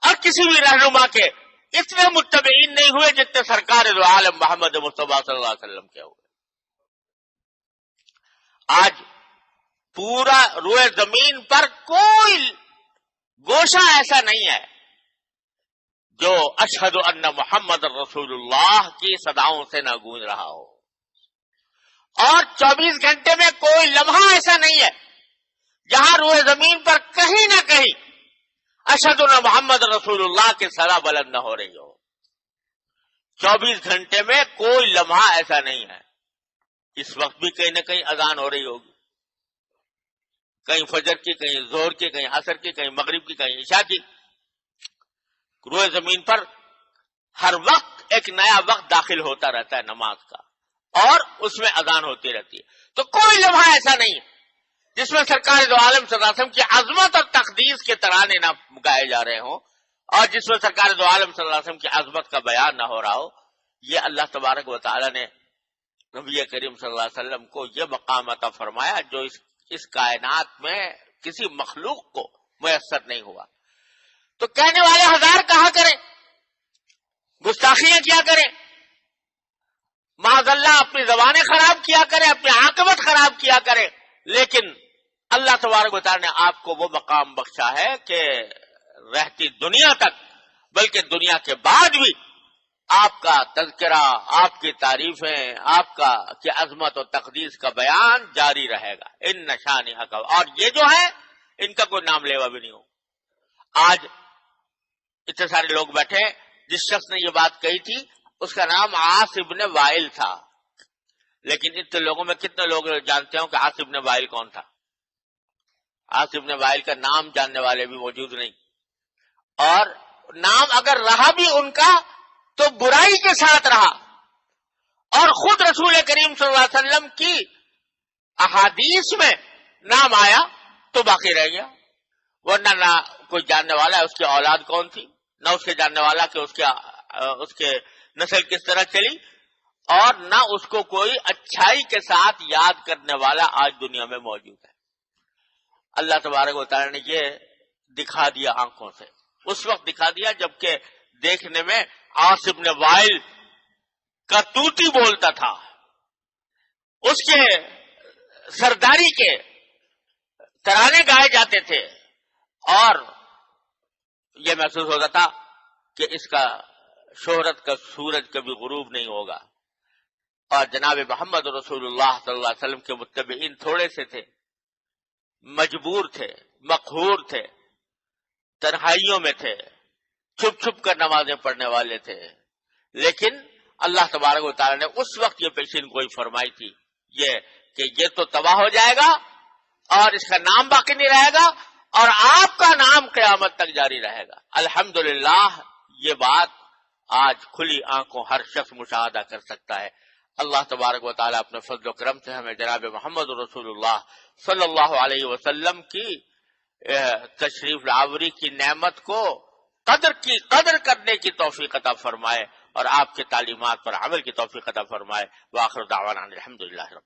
اور کسی بھی رہنما کے اتنے متبعین نہیں ہوئے جتنے سرکار دو عالم محمد مصطفیٰ صلی اللہ علیہ وسلم کے ہوئے. آج پورا روئے زمین پر کوئی گوشہ ایسا نہیں ہے جو اشہد ان محمد رسول اللہ کی صداؤں سے نہ گونج رہا ہو, اور 24 گھنٹے میں کوئی لمحہ ایسا نہیں ہے جہاں روئے زمین پر کہیں نہ کہیں اشہد ان محمد رسول اللہ کی صدا بلند نہ ہو رہی ہو. 24 گھنٹے میں کوئی لمحہ ایسا نہیں ہے. اس وقت بھی کہیں نہ کہیں اذان ہو رہی ہوگی, کہیں فجر کی, کہیں ظہر کی, کہیں عصر کی, کہیں مغرب کی, کہیں عشاء کی. روئے زمین پر ہر وقت ایک نیا وقت داخل ہوتا رہتا ہے نماز کا, اور اس میں اذان ہوتی رہتی ہے. تو کوئی لمحہ ایسا نہیں جس میں سرکار دو عالم صلی اللہ علیہ وسلم کی عظمت اور تقدیس کے ترانے نہ گائے جا رہے ہوں، اور جس میں سرکار دو عالم صلی اللہ علیہ وسلم کی عظمت کا بیان نہ ہو رہا ہو. یہ اللہ تبارک و تعالی نے نبی کریم صلی اللہ علیہ وسلم کو یہ مقام عطا فرمایا جو اس کائنات میں کسی مخلوق کو میسر نہیں ہوا. تو کہنے والے ہزار کہا کریں، گستاخیاں کیا کریں، معاذ اللہ اپنی زبانیں خراب کیا کریں، اپنی عاقبت خراب کیا کریں، لیکن اللہ تبارک و تعالی نے آپ کو وہ مقام بخشا ہے کہ رہتی دنیا تک بلکہ دنیا کے بعد بھی آپ کا تذکرہ، آپ کی تعریفیں، آپ کا کہ عظمت و تقدیس کا بیان جاری رہے گا. ان نشانی حق، اور یہ جو ہے ان کا کوئی نام لیوا بھی نہیں ہو. آج اتنے سارے لوگ بیٹھے، جس شخص نے یہ بات کہی تھی اس کا نام عاص ابن وائل تھا، لیکن اتنے لوگوں میں کتنے لوگ جانتے ہوں کہ عاص ابن وائل کون تھا؟ عاص ابن وائل کا نام جاننے والے بھی موجود نہیں، اور نام اگر رہا بھی ان کا تو برائی کے ساتھ رہا، اور خود رسول کریم صلی اللہ علیہ وسلم کی احادیث میں نام آیا تو باقی رہ گیا، ورنہ نہ کوئی جاننے والا ہے اس کی اولاد کون تھی، نہ اس کے جاننے والا کہ اس کے نسل کس طرح چلی، اور نہ اس کو کوئی اچھائی کے ساتھ یاد کرنے والا آج دنیا میں موجود ہے. اللہ تبارک و تعالی نے یہ دکھا دیا آنکھوں سے، اس وقت دکھا دیا جبکہ دیکھنے میں عاص ابن وائل کا توتی بولتا تھا، اس کے سرداری کے ترانے گائے جاتے تھے، اور یہ محسوس ہوتا تھا کہ اس کا شہرت کا سورج کبھی غروب نہیں ہوگا. اور جناب محمد رسول اللہ صلی اللہ علیہ وسلم کے متبعین تھوڑے سے تھے، مجبور تھے، مقہور تھے، تنہائیوں میں تھے، چھپ چھپ کر نمازیں پڑھنے والے تھے، لیکن اللہ تبارک و تعالی نے اس وقت یہ پیشین گوئی فرمائی تھی یہ کہ یہ تو تباہ ہو جائے گا اور اس کا نام باقی نہیں رہے گا، اور آپ کا نام قیامت تک جاری رہے گا. الحمدللہ یہ بات آج کھلی آنکھوں ہر شخص مشاہدہ کر سکتا ہے. اللہ تبارک و تعالیٰ اپنے فضل و کرم سے ہمیں جناب محمد رسول اللہ صلی اللہ علیہ وسلم کی تشریف آوری کی نعمت کو قدر کرنے کی توفیق عطا فرمائے، اور آپ کے تعلیمات پر عمل کی توفیق عطا فرمائے. وآخر دعوانا الحمدللہ رب